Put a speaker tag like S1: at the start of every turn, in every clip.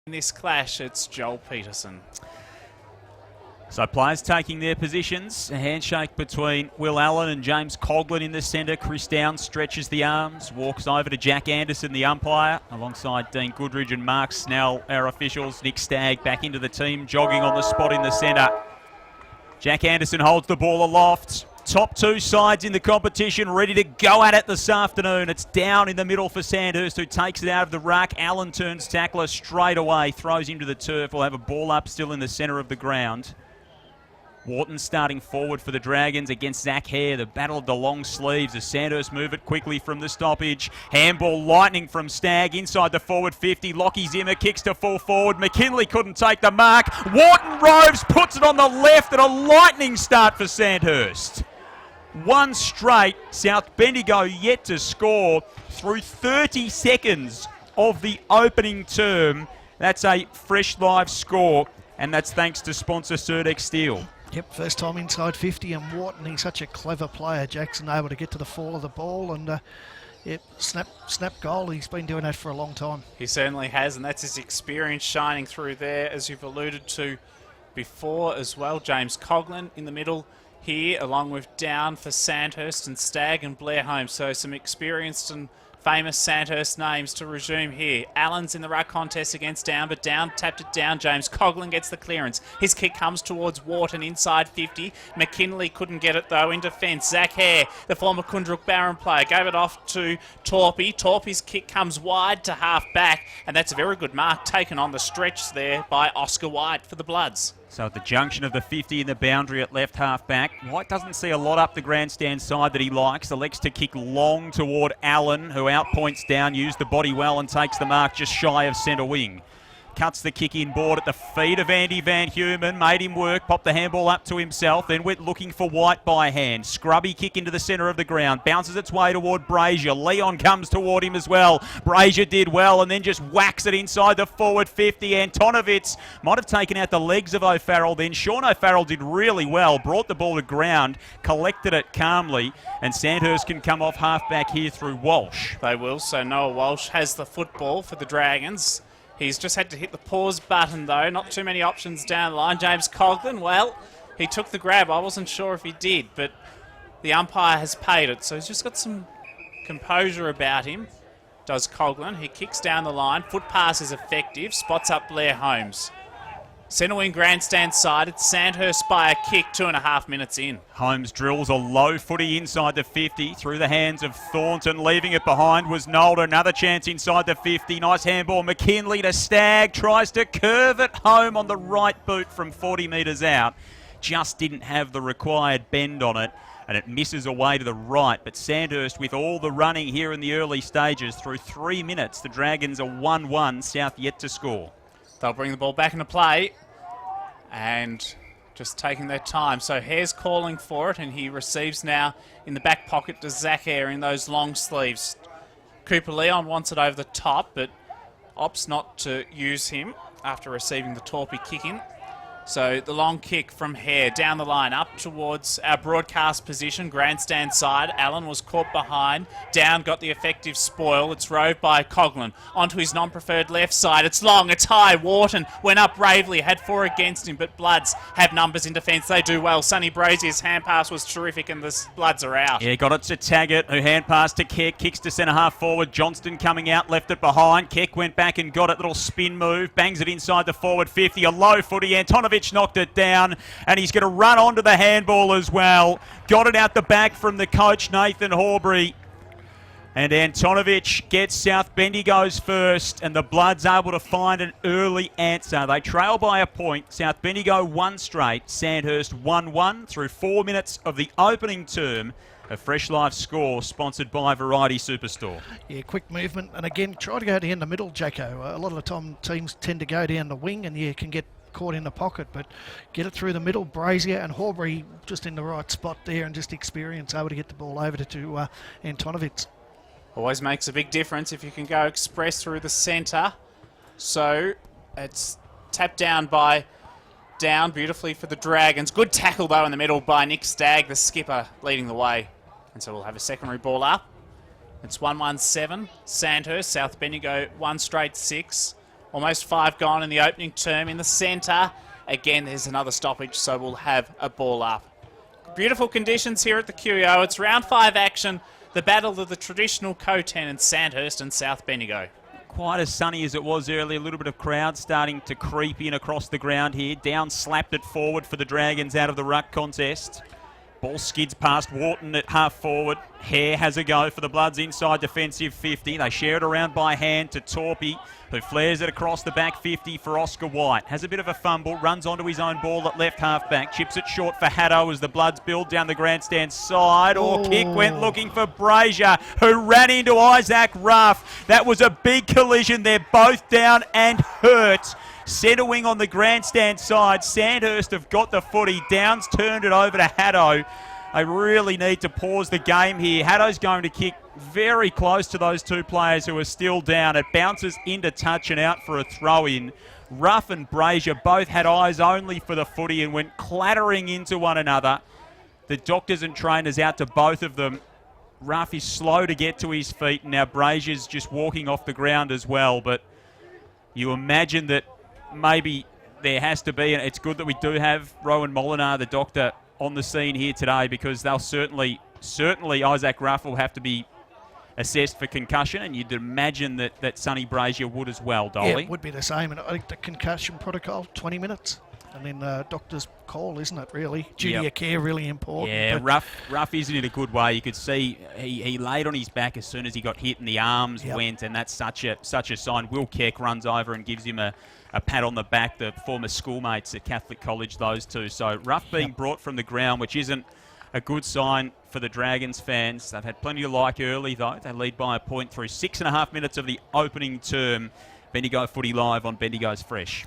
S1: In this clash, it's Joel Peterson.
S2: So players taking their positions. A handshake between Will Allen and James Coghlan in the centre. Chris Downs stretches the arms, walks over to Jack Anderson, the umpire, alongside Dean Goodridge and Mark Snell, our officials. Nick Stagg back into the team, jogging on the spot in the centre. Jack Anderson holds the ball aloft. Top two sides in the competition ready to go at it this afternoon. It's down in the middle for Sandhurst, who takes it out of the ruck. Allen turns tackler straight away, throws him to the turf. We'll have a ball up still in the centre of the ground. Wharton starting forward for the Dragons against Zach Hare. The battle of the long sleeves as Sandhurst move it quickly from the stoppage. Handball lightning from Stagg inside the forward 50. Lockie Zimmer kicks to full forward. McKinley couldn't take the mark. Wharton roves, puts it on the left, and a lightning start for Sandhurst. One straight. South Bendigo yet to score through 30 seconds of the opening term. That's a fresh live score, and that's thanks to sponsor Surdex Steel.
S3: Yep, first time inside 50, and Wharton, he's such a clever player. Jackson able to get to the fall of the ball, and yep, snap goal. He's been doing that for a long time.
S1: He certainly has, and that's his experience shining through there, as you've alluded to before as well. James Coghlan in the middle here, along with Down for Sandhurst and Stagg and Blair Holmes. So some experienced and famous Sandhurst names to resume here. Allen's in the ruck contest against Down, but Down tapped it down. James Coghlan gets the clearance. His kick comes towards Wharton inside 50. McKinley couldn't get it though in defence. Zach Hare, the former Kundrook Barron player, gave it off to Torpy. Torpy's kick comes wide to half back, and that's a very good mark taken on the stretch there by Oscar White for the Bloods.
S2: So at the junction of the 50 and the boundary at left half back, White doesn't see a lot up the grandstand side that he likes. Elects to kick long toward Allen, who outpoints Down, used the body well and takes the mark just shy of centre wing. Cuts the kick inboard at the feet of Andy Van Heumen, made him work, popped the handball up to himself, then went looking for White by hand. Scrubby kick into the centre of the ground, bounces its way toward Brazier. Leon comes toward him as well. Brazier did well and then just whacks it inside the forward 50. Antonovitz might have taken out the legs of O'Farrell then. Sean O'Farrell did really well, brought the ball to ground, collected it calmly, and Sandhurst can come off half back here through Walsh.
S1: They will, so Noah Walsh has the football for the Dragons. He's just had to hit the pause button, though. Not too many options down the line. James Coghlan, well, he took the grab. I wasn't sure if he did, but the umpire has paid it. So he's just got some composure about him, does Coghlan. He kicks down the line. Foot pass is effective. Spots up Blair Holmes. Centre wing grandstand side. It's Sandhurst by a kick, 2.5 minutes in.
S2: Holmes drills a low footy inside the 50 through the hands of Thornton. Leaving it behind was Nolder. Another chance inside the 50. Nice handball. McKinley to Stagg. Tries to curve it home on the right boot from 40 metres out. Just didn't have the required bend on it, and it misses away to the right. But Sandhurst, with all the running here in the early stages, through 3 minutes, the Dragons are 1-1. South yet to score.
S1: They'll bring the ball back into play and just taking their time. So Hare's calling for it, and he receives now in the back pocket to Zach Hare in those long sleeves. Cooper Leon wants it over the top, but opts not to use him after receiving the Torpy kick in. So the long kick from Hare down the line up towards our broadcast position, grandstand side. Allen was caught behind. Down got the effective spoil. It's roved by Coghlan onto his non-preferred left side. It's long, it's high. Wharton went up bravely, had 4 against him, but Bloods have numbers in defence. They do well. Sonny Brazier's hand pass was terrific, and the Bloods are out.
S2: Yeah, got it to Taggart, who hand passed to Keck, kicks to centre half forward. Johnston coming out, left it behind. Keck went back and got it, little spin move, bangs it inside the forward 50. A low footy. Antonovitz knocked it down, and he's going to run onto the handball as well. Got it out the back from the coach, Nathan Horbury. And Antonovitz gets South Bendigo's first, and the Bloods able to find an early answer. They trail by a point. South Bendigo 1 straight, Sandhurst 1-1 through 4 minutes of the opening term. A Fresh Life score sponsored by Variety Superstore.
S3: Yeah, quick movement, and again, try to go down the middle, Jacko. A lot of the time teams tend to go down the wing, and you can get caught in the pocket, but get it through the middle. Brazier and Horbury just in the right spot there, and just experience able to get the ball over to Antonovitz.
S1: Always makes a big difference if you can go express through the centre. So it's tapped down by Down beautifully for the Dragons. Good tackle though in the middle by Nick Stagg, the skipper, leading the way. And so we'll have a secondary ball up. It's 1-1-7. Sandhurst, South Bendigo 1 straight 6. Almost 5 gone in the opening term. In the centre, again, there's another stoppage, so we'll have a ball up. Beautiful conditions here at the QEO. It's round 5 action, the battle of the traditional co-tenants Sandhurst and South Bendigo.
S2: Quite as sunny as it was earlier. A little bit of crowd starting to creep in across the ground here. Down slapped it forward for the Dragons out of the ruck contest. Ball skids past Wharton at half forward. Hare has a go for the Bloods inside defensive 50. They share it around by hand to Torpy, who flares it across the back 50 for Oscar White. Has a bit of a fumble, runs onto his own ball at left half back. Chips it short for Haddo as the Bloods build down the grandstand side. Kick went looking for Brazier, who ran into Isaac Ruff. That was a big collision. They're both down and hurt. Centre wing on the grandstand side. Sandhurst have got the footy. Downs turned it over to Haddo. They really need to pause the game here. Haddo's going to kick very close to those two players who are still down. It bounces into touch and out for a throw-in. Ruff and Brazier both had eyes only for the footy and went clattering into one another. The doctors and trainers out to both of them. Ruff is slow to get to his feet, and now Brazier's just walking off the ground as well. But you imagine that maybe there has to be, and it's good that we do have Rowan Molinar, the doctor, on the scene here today, because they'll certainly Isaac Ruff will have to be assessed for concussion, and you'd imagine that Sonny Brazier would as well, Dolly.
S3: Yeah, it would be the same, and I think the concussion protocol, 20 minutes, and then doctor's call, isn't it, really? Duty of care, really important.
S2: Yeah, Ruff isn't in a good way. You could see he laid on his back as soon as he got hit, and the arms went, and that's such a sign. Will Keck runs over and gives him a pat on the back, the former schoolmates at Catholic College, those two. So Ruff being brought from the ground, which isn't a good sign for the Dragons fans. They've had plenty to like early, though. They lead by a point through 6.5 minutes of the opening term. Bendigo Footy Live on Bendigo's Fresh.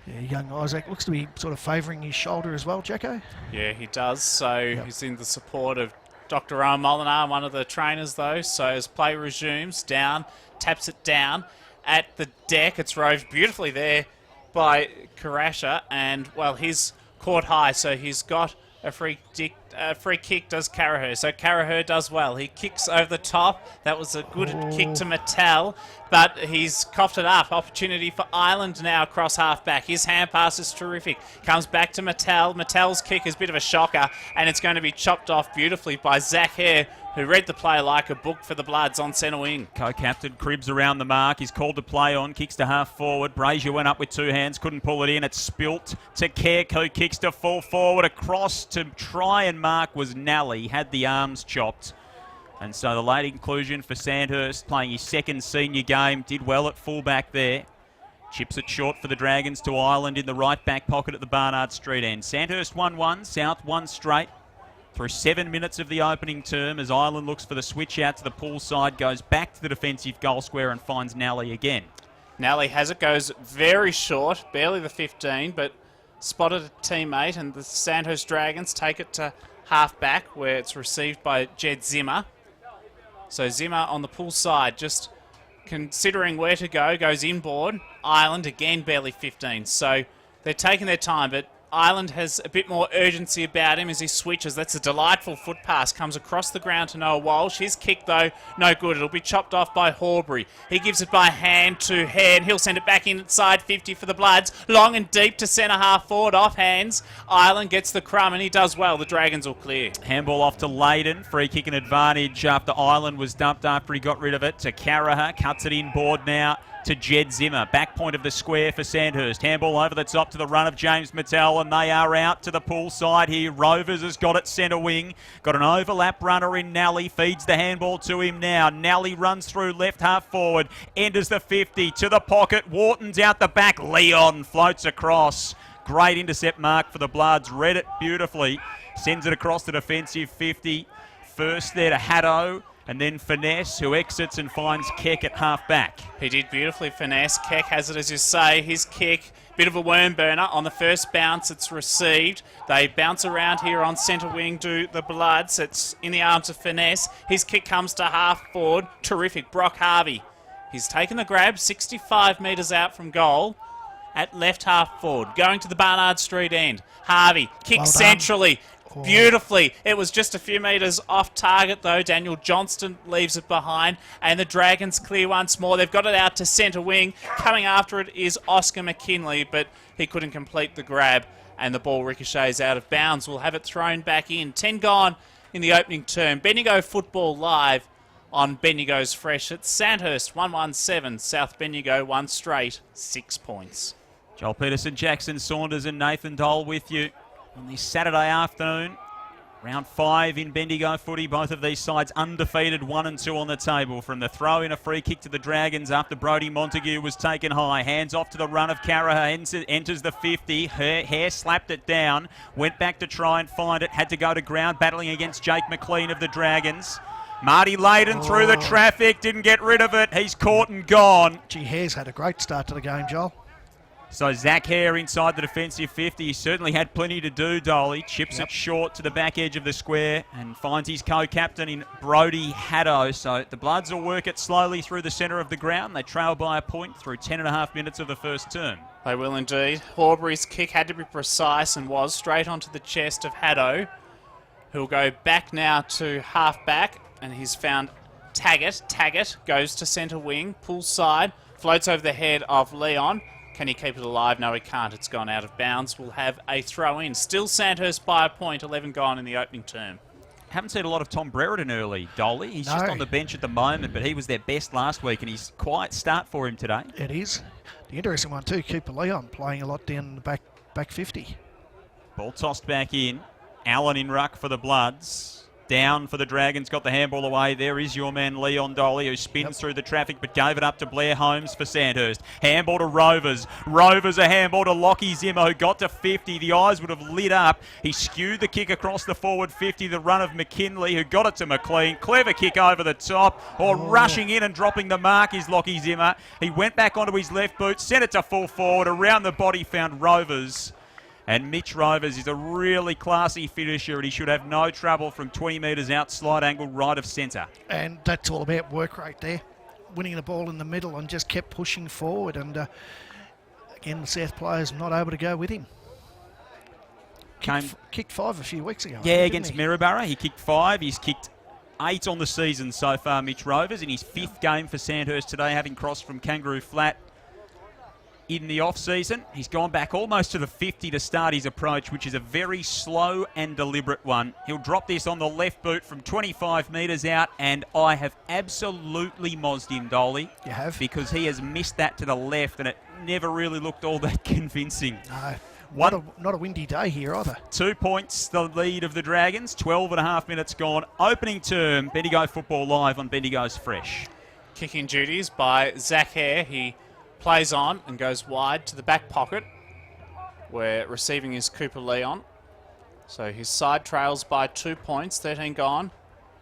S3: Yeah, young Isaac looks to be sort of favouring his shoulder as well, Jacko.
S1: Yeah, he does. So he's in the support of Dr. Rowan Molinar, one of the trainers, though. So as play resumes, down, taps it down at the deck. It's roved beautifully there by Karasha, and, well, he's caught high, so he's got a free kick, does Carraher. So Carraher does well. He kicks over the top. That was a good kick to Mattel, but he's coughed it up. Opportunity for Ireland now across half-back. His hand pass is terrific. Comes back to Mattel. Mattel's kick is a bit of a shocker, and it's going to be chopped off beautifully by Zach Hare, who read the play like a book for the Bloods on centre wing.
S2: Co-captain Cribbs around the mark. He's called to play on. Kicks to half forward. Brazier went up with two hands. Couldn't pull it in. It's spilt to Keck, who kicks to full forward. Across to try and mark was Nally. Had the arms chopped. And so the late inclusion for Sandhurst, playing his second senior game. Did well at fullback there. Chips it short for the Dragons to Ireland in the right back pocket at the Barnard Street end. Sandhurst 1-1. South 1 straight. Through 7 minutes of the opening term, as Ireland looks for the switch out to the pool side, goes back to the defensive goal square and finds Nally again.
S1: Nally has it, goes very short, barely the 15, but spotted a teammate, and the Sandhurst Dragons take it to half-back, where it's received by Jed Zimmer. So Zimmer on the pool side, just considering where to go, goes inboard. Ireland, again, barely 15. So they're taking their time, but Ireland has a bit more urgency about him as he switches. That's a delightful foot pass. Comes across the ground to Noah Walsh. His kick, though, no good. It'll be chopped off by Horbury. He gives it by hand to Hare, and he'll send it back inside 50 for the Bloods. Long and deep to centre half forward, off hands. Ireland gets the crumb, and he does well. The Dragons will clear.
S2: Handball off to Leyden. Free kicking advantage after Ireland was dumped after he got rid of it. To Carraher. Cuts it inboard now to Jed Zimmer. Back point of the square for Sandhurst. Handball over the top to the run of James Mattel, and they are out to the pool side here. Rovers has got it centre wing. Got an overlap runner in Nally. Feeds the handball to him now. Nally runs through left half forward. Enters the 50 to the pocket. Wharton's out the back. Leon floats across. Great intercept mark for the Bloods. Read it beautifully. Sends it across the defensive 50. First there to Haddo. And then Finesse, who exits and finds Keck at half-back.
S1: He did beautifully, Finesse. Keck has it, as you say. His kick, bit of a worm burner. On the first bounce, it's received. They bounce around here on centre wing to the Bloods. It's in the arms of Finesse. His kick comes to half-forward. Terrific. Brock Harvey. He's taken the grab, 65 metres out from goal at left half-forward. Going to the Barnard Street end. Harvey, kick centrally. beautifully. It was just a few metres off target, though. Daniel Johnston leaves it behind, and the Dragons clear once more. They've got it out to centre wing. Coming after it is Oscar McKinley, but he couldn't complete the grab, and the ball ricochets out of bounds. We'll have it thrown back in. 10 gone in the opening term. Bendigo football live on Bendigo's Fresh. It's Sandhurst 117, South Bendigo 1 straight, 6 points.
S2: Joel Peterson, Jackson Saunders and Nathan Dole with you on this Saturday afternoon. Round 5 in Bendigo footy. Both of these sides undefeated, 1 and 2 on the table. From the throw in, a free kick to the Dragons after Brodie Montague was taken high. Hands off to the run of Caraha, enters the 50. Hare slapped it down, went back to try and find it, had to go to ground, battling against Jake McLean of the Dragons. Marty Layden through the traffic, didn't get rid of it. He's caught and gone.
S3: Gee, Hare's had a great start to the game, Joel.
S2: So Zach Hare inside the defensive 50. He certainly had plenty to do, Dolly. Chips it short to the back edge of the square and finds his co-captain in Brodie Haddo. So the Bloods will work it slowly through the centre of the ground. They trail by a point through 10.5 minutes of the first term.
S1: They will indeed. Horbury's kick had to be precise and was straight onto the chest of Haddo, who'll go back now to half-back, and he's found Taggart. Taggart goes to centre wing, pulls side, floats over the head of Leon. Can he keep it alive? No, he can't. It's gone out of bounds. We'll have a throw in. Still Sandhurst by a point, 11 gone in the opening term.
S2: Haven't seen a lot of Tom Brereton early, Dolly. He's just on the bench at the moment, but he was their best last week, and he's quiet start for him today.
S3: It is. The interesting one too, Cooper Leon playing a lot down the back 50.
S2: Ball tossed back in. Allen in ruck for the Bloods. Down for the Dragons, got the handball away. There is your man Leon Dolly, who spins through the traffic but gave it up to Blair Holmes for Sandhurst. Handball to Rovers. Rovers a handball to Lockie Zimmer, who got to 50. The eyes would have lit up. He skewed the kick across the forward 50. The run of McKinley, who got it to McLean. Clever kick over the top. Rushing in and dropping the mark is Lockie Zimmer. He went back onto his left boot, sent it to full forward. Around the body found Rovers. And Mitch Rovers is a really classy finisher, and he should have no trouble from 20 metres out, slide angle right of centre.
S3: And that's all about work rate there. Winning the ball in the middle and just kept pushing forward. And again, the South players not able to go with him. Kicked 5 a few weeks ago.
S2: Yeah, against Maryborough. He kicked 5. He's kicked 8 on the season so far, Mitch Rovers, in his 5th game for Sandhurst today, having crossed from Kangaroo Flat in the off-season. He's gone back almost to the 50 to start his approach, which is a very slow and deliberate one. He'll drop this on the left boot from 25 metres out, and I have absolutely mozzed him, Dolly.
S3: You have?
S2: Because he has missed that to the left, and it never really looked all that convincing.
S3: No, not a windy day here either.
S2: 2 points the lead of the Dragons, 12.5 minutes gone. Opening term, Bendigo football live on Bendigo's Fresh.
S1: Kicking duties by Zach Hare. He plays on and goes wide to the back pocket, where receiving is Cooper Leon. So his side trails by 2 points, 13 gone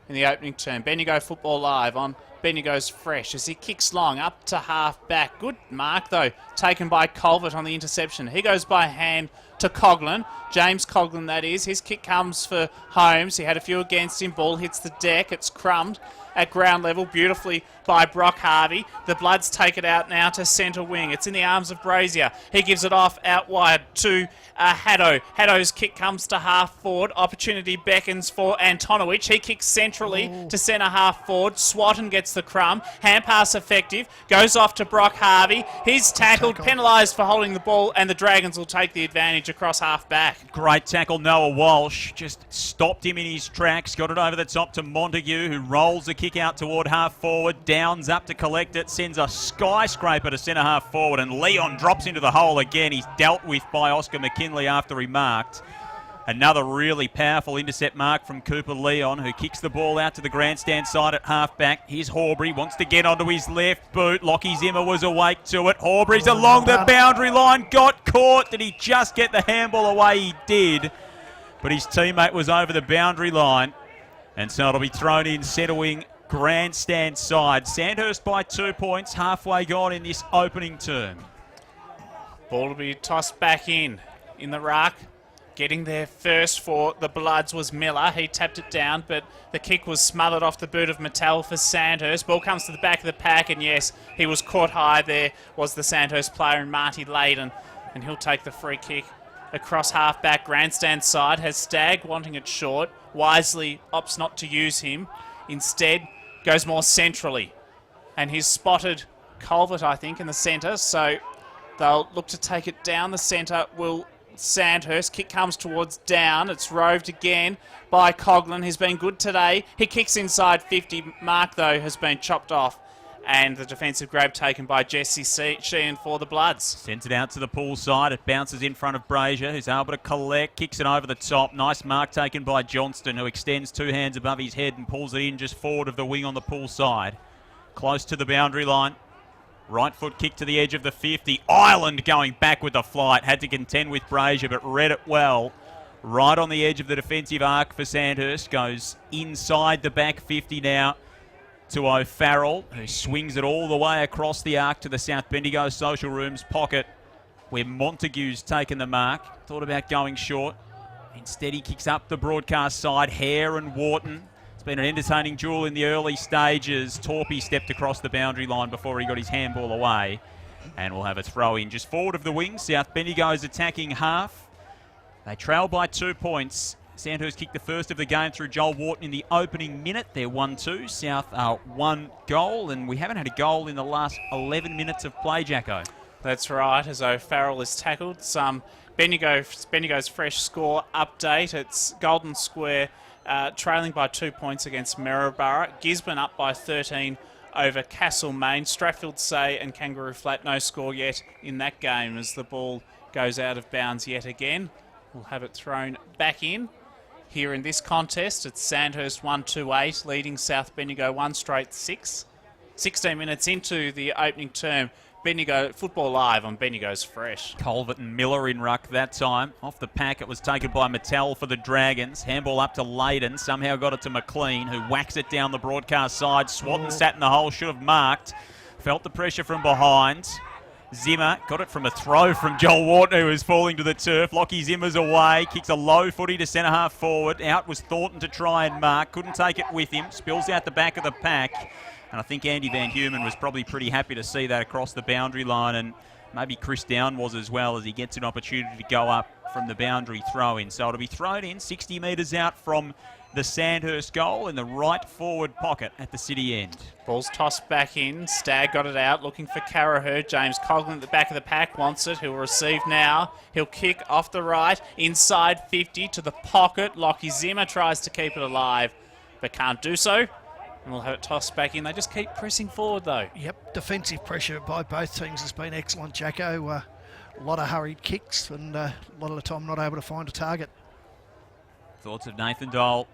S1: in the opening term. Bendigo football live on Bendigo's Fresh as he kicks long up to half back. Good mark though, taken by Colvert on the interception. He goes by hand to Coughlin. James Coughlin, that is. His kick comes for Holmes. He had a few against him. Ball hits the deck. It's crumbed at ground level beautifully by Brock Harvey. The Bloods take it out now to centre wing. It's in the arms of Brazier. He gives it off out wide to Haddo. Haddo's kick comes to half forward. Opportunity beckons for Antonowicz. He kicks centrally to centre half forward. Swatton gets the crumb. Hand pass effective. Goes off to Brock Harvey. He's tackled, penalised for holding the ball, and the Dragons will take the advantage across half back.
S2: Great tackle. Noah Walsh just stopped him in his tracks. Got it over the top to Montague, who rolls the kick out toward half forward. Downs up to collect it. Sends a skyscraper to centre half forward, and Leon drops into the hole again. He's dealt with by Oscar McKinley after he marked. Another really powerful intercept mark from Cooper Leon, who kicks the ball out to the grandstand side at half-back. Here's Horbury, wants to get onto his left boot. Lockie Zimmer was awake to it. Horbury's along the boundary line, got caught. Did he just get the handball away? He did. But his teammate was over the boundary line. And so it'll be thrown in centre wing, grandstand side. Sandhurst by 2 points, halfway gone in this opening term.
S1: Ball to be tossed back in the ruck. Getting there first for the Bloods was Miller. He tapped it down, but the kick was smothered off the boot of Mattel for Sandhurst. Ball comes to the back of the pack, and yes, he was caught high. There was the Sandhurst player in Marty Layden, and he'll take the free kick across half-back grandstand side, has Stagg wanting it short. Wisely opts not to use him. Instead, goes more centrally. And he's spotted Culvert, I think, in the centre. So they'll look to take it down the centre. Will Sandhurst. Kick comes towards down. It's roved again by Coghlan. He's been good today. He kicks inside 50. Mark, though, has been chopped off. And the defensive grab taken by Jesse Sheehan for the Bloods.
S2: Sends it out to the pool side. It bounces in front of Brazier, who's able to collect, kicks it over the top. Nice mark taken by Johnston, who extends two hands above his head and pulls it in just forward of the wing on the pool side. Close to the boundary line. Right foot kick to the edge of the 50. Ireland going back with the flight. Had to contend with Brazier, but read it well. Right on the edge of the defensive arc for Sandhurst. Goes inside the back 50 now to O'Farrell, who swings it all the way across the arc to the South Bendigo Social Rooms pocket, where Montague's taken the mark. Thought about going short. Instead, he kicks up the broadcast side. Hare and Wharton. It's been an entertaining duel in the early stages. Torpy stepped across the boundary line before he got his handball away. And we'll have a throw in just forward of the wing. South Bendigo's attacking half. They trail by 2 points. Sandhurst kicked the first of the game through Joel Wharton in the opening minute. They're 1-2. South are 1 goal, and we haven't had a goal in the last 11 minutes of play, Jacko.
S1: That's right, as O'Farrell is tackled. Some Bendigo's fresh score update. It's Golden Square trailing by 2 points against Maryborough. Gisborne up by 13 over Castlemaine. Strathfield Say and Kangaroo Flat no score yet in that game as the ball goes out of bounds yet again. We'll have it thrown back in. Here in this contest, it's Sandhurst 1-2-8, leading South Bendigo 1 straight 6. 16 minutes into the opening term, Bendigo football live on Bendigo's Fresh.
S2: Culvert and Miller in ruck that time. Off the pack, it was taken by Mattel for the Dragons. Handball up to Layden, somehow got it to McLean, who whacks it down the broadcast side. Swatton sat in the hole, should have marked. Felt the pressure from behind. Zimmer got it from a throw from Joel Wharton, who was falling to the turf. Lockie Zimmer's away, kicks a low footy to centre half forward. Out was Thornton to try and mark, couldn't take it with him. Spills out the back of the pack. And I think Andy Van Humen was probably pretty happy to see that across the boundary line, and maybe Chris Down was as well, as he gets an opportunity to go up from the boundary throw-in. So it'll be thrown in 60 metres out from the Sandhurst goal in the right forward pocket at the city end.
S1: Ball's tossed back in. Stagg got it out, looking for Carraher. James Coghlan at the back of the pack wants it. He'll receive now. He'll kick off the right, inside 50 to the pocket. Lockie Zimmer tries to keep it alive, but can't do so. And we'll have it tossed back in. They just keep pressing forward, though.
S3: Yep, defensive pressure by both teams has been excellent, Jacko. A lot of hurried kicks and a lot of the time not able to find a target.
S2: Thoughts of Nathan Dole.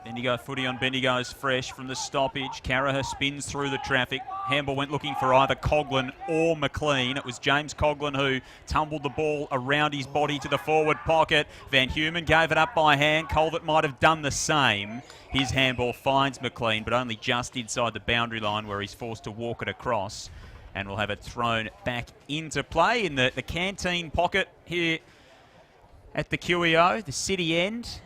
S2: Bendigo footy on Bendigo's Fresh from the stoppage. Carraher spins through the traffic. Handball went looking for either Coghlan or McLean. It was James Coghlan who tumbled the ball around his body to the forward pocket. Van Humen gave it up by hand. Culvert might have done the same. His handball finds McLean, but only just inside the boundary line where he's forced to walk it across. And we'll have it thrown back into play in the canteen pocket here at the QEO, the city end.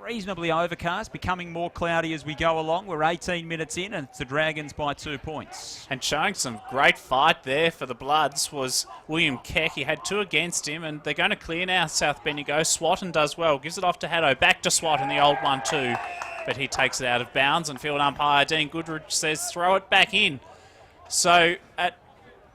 S2: Reasonably overcast, becoming more cloudy as we go along. We're 18 minutes in, and it's the Dragons by 2 points.
S1: And showing some great fight there for the Bloods was William Keck. He had 2 against him, and they're going to clear now, South Bendigo. Swatton does well, gives it off to Haddo, back to Swatton, the old 1-2, but he takes it out of bounds, and field umpire Dean Goodrich says throw it back in. So at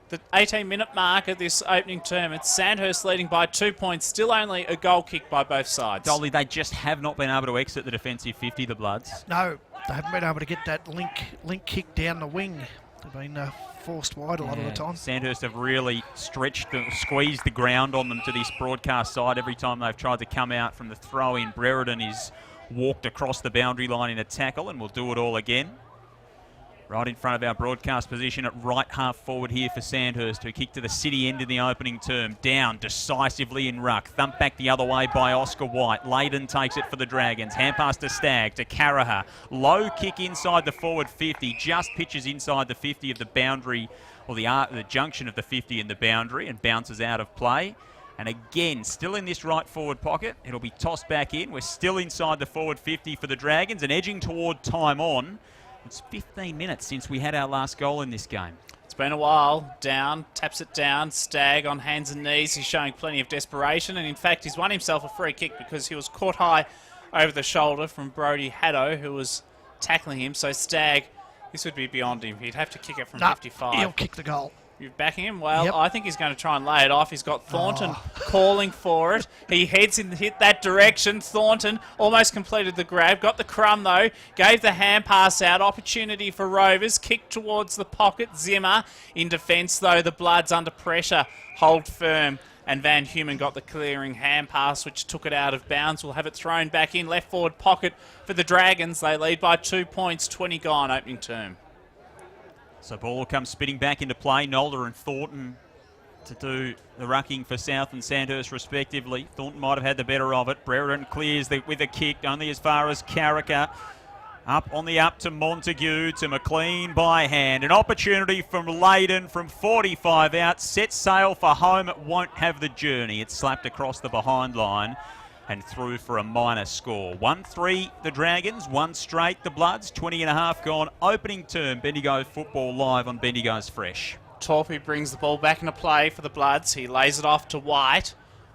S1: the 18-minute mark of this opening term, it's Sandhurst leading by 2 points. Still only a goal kick by both sides.
S2: Dolly, they just have not been able to exit the defensive 50, the Bloods.
S3: No, they haven't been able to get that link kick down the wing. They've been forced wide a lot of the time.
S2: Sandhurst have really squeezed the ground on them to this broadcast side every time they've tried to come out from the throw-in. Brereton is walked across the boundary line in a tackle, and we'll do it all again. Right in front of our broadcast position at right half forward here for Sandhurst, who kicked to the city end in the opening term. Down decisively in ruck. Thumped back the other way by Oscar White. Layden takes it for the Dragons. Hand pass to Stagg, to Carraher. Low kick inside the forward 50. Just pitches inside the 50 of the boundary, or the junction of the 50 and the boundary, and bounces out of play. And again, still in this right forward pocket. It'll be tossed back in. We're still inside the forward 50 for the Dragons and edging toward time on. It's 15 minutes since we had our last goal in this game.
S1: It's been a while. Down, taps it down. Stagg on hands and knees. He's showing plenty of desperation, and in fact, he's won himself a free kick because he was caught high over the shoulder from Brody Haddo, who was tackling him. So Stagg, this would be beyond him. He'd have to kick it from 55.
S3: He'll kick the goal.
S1: You're backing him? Well,
S3: Yep.
S1: I think he's going to try and lay it off. He's got Thornton calling for it. He heads in hit that direction. Thornton almost completed the grab. Got the crumb, though. Gave the hand pass out. Opportunity for Rovers. Kick towards the pocket. Zimmer in defence, though. The Bloods under pressure. Hold firm. And Van Human got the clearing hand pass, which took it out of bounds. We'll have it thrown back in. Left forward pocket for the Dragons. They lead by 2 points. 20 gone opening term.
S2: So ball will come spinning back into play. Nolder and Thornton to do the rucking for South and Sandhurst respectively. Thornton might have had the better of it. Brereton clears with a kick only as far as Carricker. Up on the up to Montague, to McLean by hand. An opportunity from Leyden from 45 out. Sets sail for home. It won't have the journey. It's slapped across the behind line and through for a minor score. 1-3 the Dragons, 1 straight the Bloods, 20 and a half gone. Opening term, Bendigo football live on Bendigo's Fresh.
S1: Torpy brings the ball back into play for the Bloods. He lays it off to White,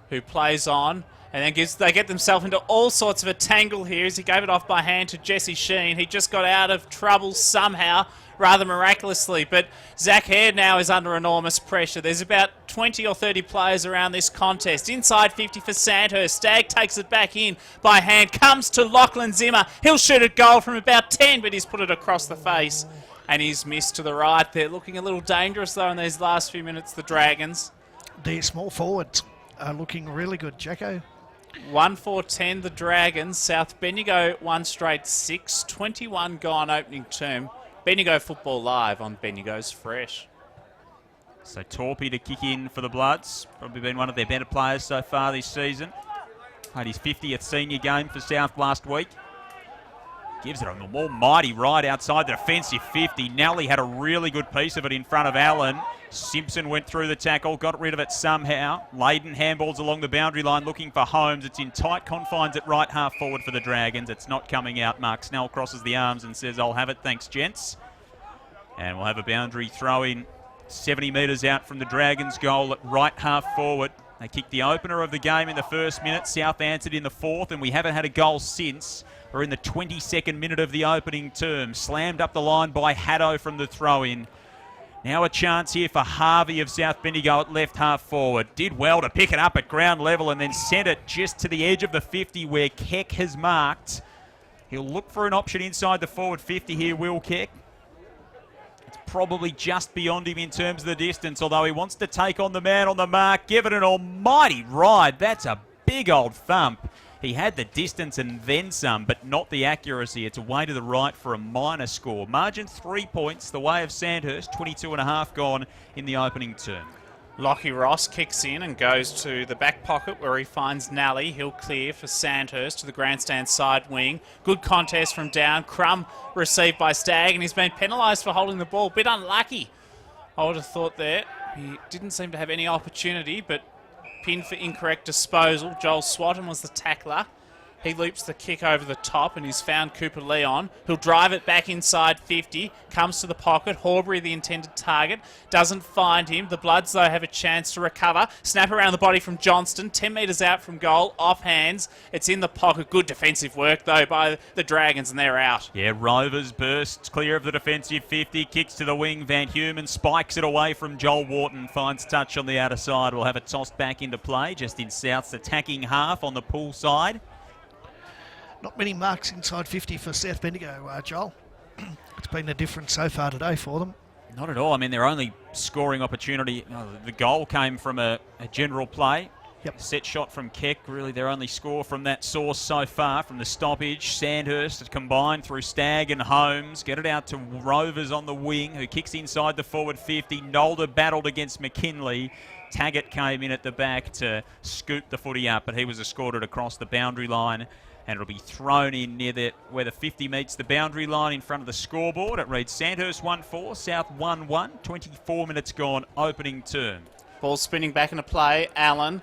S1: who plays on, and then they get themselves into all sorts of a tangle here as he gave it off by hand to Jesse Sheen. He just got out of trouble somehow, rather miraculously, but Zach Hare now is under enormous pressure. There's about 20 or 30 players around this contest. Inside 50 for Sandhurst. Stagg takes it back in by hand, comes to Lachlan Zimmer. He'll shoot a goal from about 10, but he's put it across the face, and he's missed to the right. They're looking a little dangerous, though, in these last few minutes, the Dragons.
S3: Their small forwards are looking really good, Jacko.
S1: 1-4-10 the Dragons. South Bendigo 1 straight 6. 21 gone opening term. Bendigo football live on Bendigo's Fresh.
S2: So Torpy to kick in for the Bloods. Probably been one of their better players so far this season. Had his 50th senior game for South last week. Gives it on the almighty right outside the defensive 50. Nally had a really good piece of it in front of Allen. Simpson went through the tackle, got rid of it somehow. Leyden handballs along the boundary line looking for Holmes. It's in tight confines at right half forward for the Dragons. It's not coming out. Mark Snell crosses the arms and says, I'll have it, thanks, gents. And we'll have a boundary throw in 70 metres out from the Dragons' goal at right half forward. They kicked the opener of the game in the first minute. South answered in the fourth, and we haven't had a goal since. We're in the 22nd minute of the opening term. Slammed up the line by Haddo from the throw-in. Now a chance here for Harvey of South Bendigo at left half forward. Did well to pick it up at ground level and then sent it just to the edge of the 50 where Keck has marked. He'll look for an option inside the forward 50 here, Will Keck. It's probably just beyond him in terms of the distance, although he wants to take on the man on the mark. Give it an almighty ride. That's a big old thump. He had the distance and then some, but not the accuracy. It's away to the right for a minor score. Margin 3 points, the way of Sandhurst, 22 and a half gone in the opening term.
S1: Lockie Ross kicks in and goes to the back pocket where he finds Nally. He'll clear for Sandhurst to the grandstand side wing. Good contest from down. Crum received by Stagg, and he's been penalised for holding the ball. Bit unlucky, I would have thought there. He didn't seem to have any opportunity, but pinned for incorrect disposal. Joel Swatton was the tackler. He loops the kick over the top and he's found Cooper Leon. He'll drive it back inside 50. Comes to the pocket. Horbury, the intended target, doesn't find him. The Bloods, though, have a chance to recover. Snap around the body from Johnston. 10 metres out from goal. Off hands. It's in the pocket. Good defensive work, though, by the Dragons, and they're out.
S2: Yeah, Rovers bursts clear of the defensive 50. Kicks to the wing. Van Human spikes it away from Joel Wharton. Finds touch on the outer side. We'll have it tossed back into play just in South's attacking half on the pool side.
S3: Not many marks inside 50 for South Bendigo, Joel. It's been a difference so far today for them.
S2: Not at all. I mean, their only scoring opportunity, the goal came from a general play.
S3: Yep.
S2: Set shot from Keck, really their only score from that source so far, from the stoppage. Sandhurst combined through Stagg and Holmes. Get it out to Rovers on the wing, who kicks inside the forward 50. Nolder battled against McKinley. Taggart came in at the back to scoop the footy up, but he was escorted across the boundary line. And it'll be thrown in near where the 50 meets the boundary line in front of the scoreboard. It reads Sandhurst 1-4, South 1-1. 24 minutes gone, opening term.
S1: Ball spinning back into play. Allen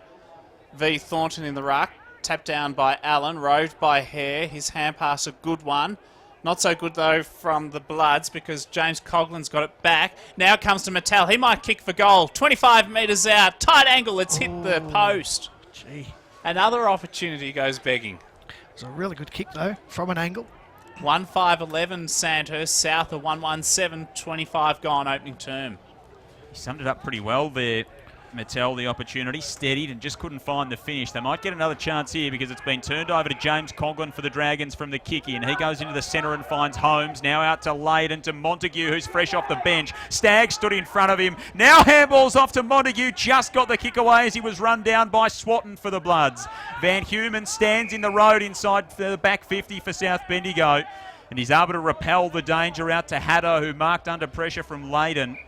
S1: v Thornton in the ruck. Tapped down by Allen. Roved by Hare. His hand pass a good one. Not so good, though, from the Bloods because James Coughlin's got it back. Now it comes to Mattel. He might kick for goal. 25 metres out. Tight angle. It's hit the post.
S3: Gee.
S1: Another opportunity goes begging.
S3: It's a really good kick, though, from an angle.
S1: 1-5-11 Sandhurst, South of 1-1-7-25 gone opening term.
S2: He summed it up pretty well there, Mattel, the opportunity, steadied and just couldn't find the finish. They might get another chance here because it's been turned over to James Coughlin for the Dragons from the kick-in. He goes into the centre and finds Holmes. Now out to Layden, to Montague, who's fresh off the bench. Stagg stood in front of him. Now handballs off to Montague. Just got the kick away as he was run down by Swatton for the Bloods. Van Heumen stands in the road inside the back 50 for South Bendigo. And he's able to repel the danger out to Haddo, who marked under pressure from Layden.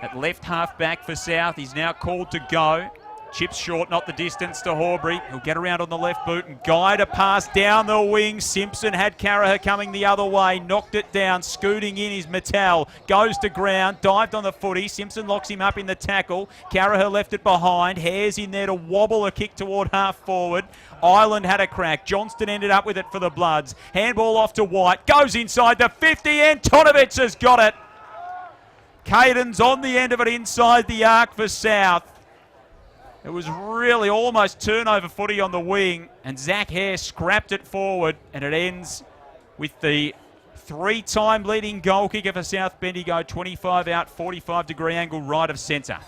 S2: At left half back for South, he's now called to go. Chips short, not the distance to Horbury. He'll get around on the left boot and guide a pass down the wing. Simpson had Caraher coming the other way, knocked it down. Scooting in is Mattel, goes to ground, dived on the footy. Simpson locks him up in the tackle. Caraher left it behind. Hare's in there to wobble a kick toward half forward. Ireland had a crack. Johnston ended up with it for the Bloods. Handball off to White, goes inside the 50. Antonovich has got it. Caden's on the end of it inside the arc for South. It was really almost turnover footy on the wing, and Zach Hare scrapped it forward, and it ends with the three-time leading goal kicker for South Bendigo, 25 out, 45-degree angle right of centre.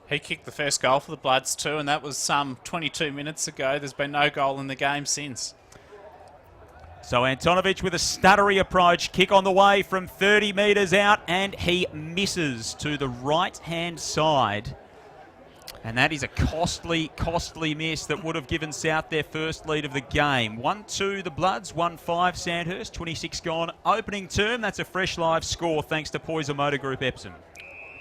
S1: He kicked the first goal for the Bloods too, and that was some 22 minutes ago. There's been no goal in the game since.
S2: So Antonovich with a stuttery approach, kick on the way from 30 metres out, and he misses to the right-hand side. And that is a costly miss that would have given South their first lead of the game. 1-2 the Bloods, 1-5 Sandhurst, 26 gone. Opening term, that's a fresh live score thanks to Poyser Motor Group Epsom.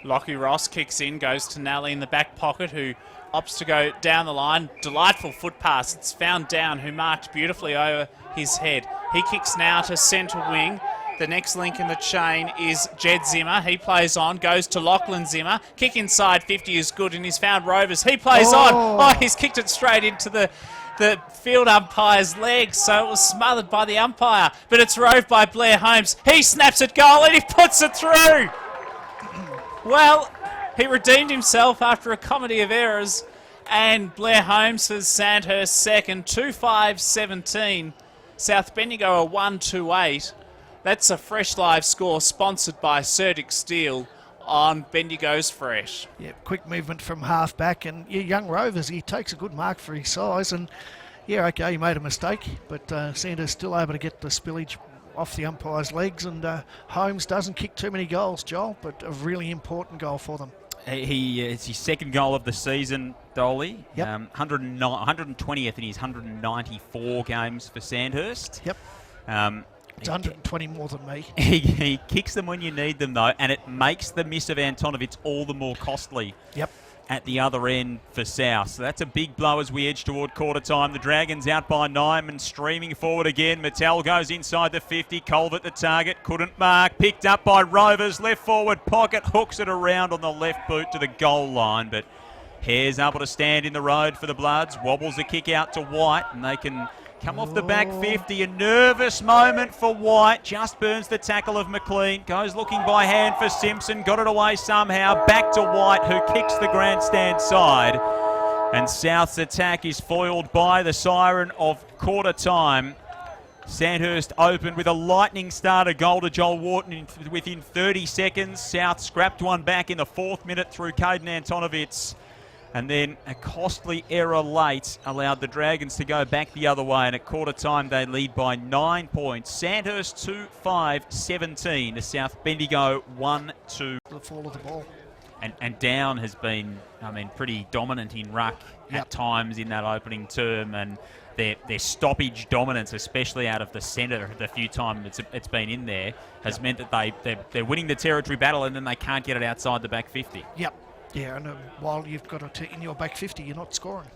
S1: Lockie Ross kicks in, goes to Nally in the back pocket, who opts to go down the line. Delightful foot pass. It's found down, who marked beautifully over his head. He kicks now to centre wing. The next link in the chain is Jed Zimmer. He plays on, goes to Lachlan Zimmer. Kick inside 50 is good, and he's found Rovers. He plays on. Oh, he's kicked it straight into the field umpire's legs, so it was smothered by the umpire. But it's roved by Blair Holmes. He snaps at goal, and he puts it through. Well, he redeemed himself after a comedy of errors, and Blair Holmes has Sandhurst second, 2-5-17. South Bendigo are 1-2-8. That's a fresh live score sponsored by Cerdic Steel on Bendigo's Fresh.
S3: Yeah, quick movement from half back, and young Rovers, he takes a good mark for his size, and yeah, okay, he made a mistake, but Sanders still able to get the spillage off the umpire's legs, and Holmes doesn't kick too many goals, Joel, but a really important goal for them.
S2: It's his second goal of the season, Dolly.
S3: Yep.
S2: 120th in his 194 games for Sandhurst.
S3: Yep. It's 120 more than me.
S2: He kicks them when you need them, though, and it makes the miss of Antonovich all the more costly.
S3: Yep.
S2: At the other end for South. So that's a big blow as we edge toward quarter time. The Dragons out by 9 and streaming forward again. Mattel goes inside the 50. Colvert the target. Couldn't mark. Picked up by Rovers. Left forward pocket. Hooks it around on the left boot to the goal line. But Hare's able to stand in the road for the Bloods. Wobbles a kick out to White. And they can come off the back 50. A nervous moment for White. Just burns the tackle of McLean. Goes looking by hand for Simpson. Got it away somehow. Back to White, who kicks the grandstand side. And South's attack is foiled by the siren of quarter time. Sandhurst opened with a lightning starter goal to Joel Wharton within 30 seconds. South scrapped one back in the 4th minute through Caden Antonovich. And then a costly error late allowed the Dragons to go back the other way. And at quarter time, they lead by 9 points. Sandhurst 2-5-17 to South Bendigo 1-2.
S3: The fall of the ball.
S2: And Down has been, pretty dominant in ruck at times in that opening term. And their stoppage dominance, especially out of the centre, the few times it's been in there, has meant that they're winning the territory battle and then they can't get it outside the back 50.
S3: Yep. Yeah, and while you've got it in your back 50, you're not scoring.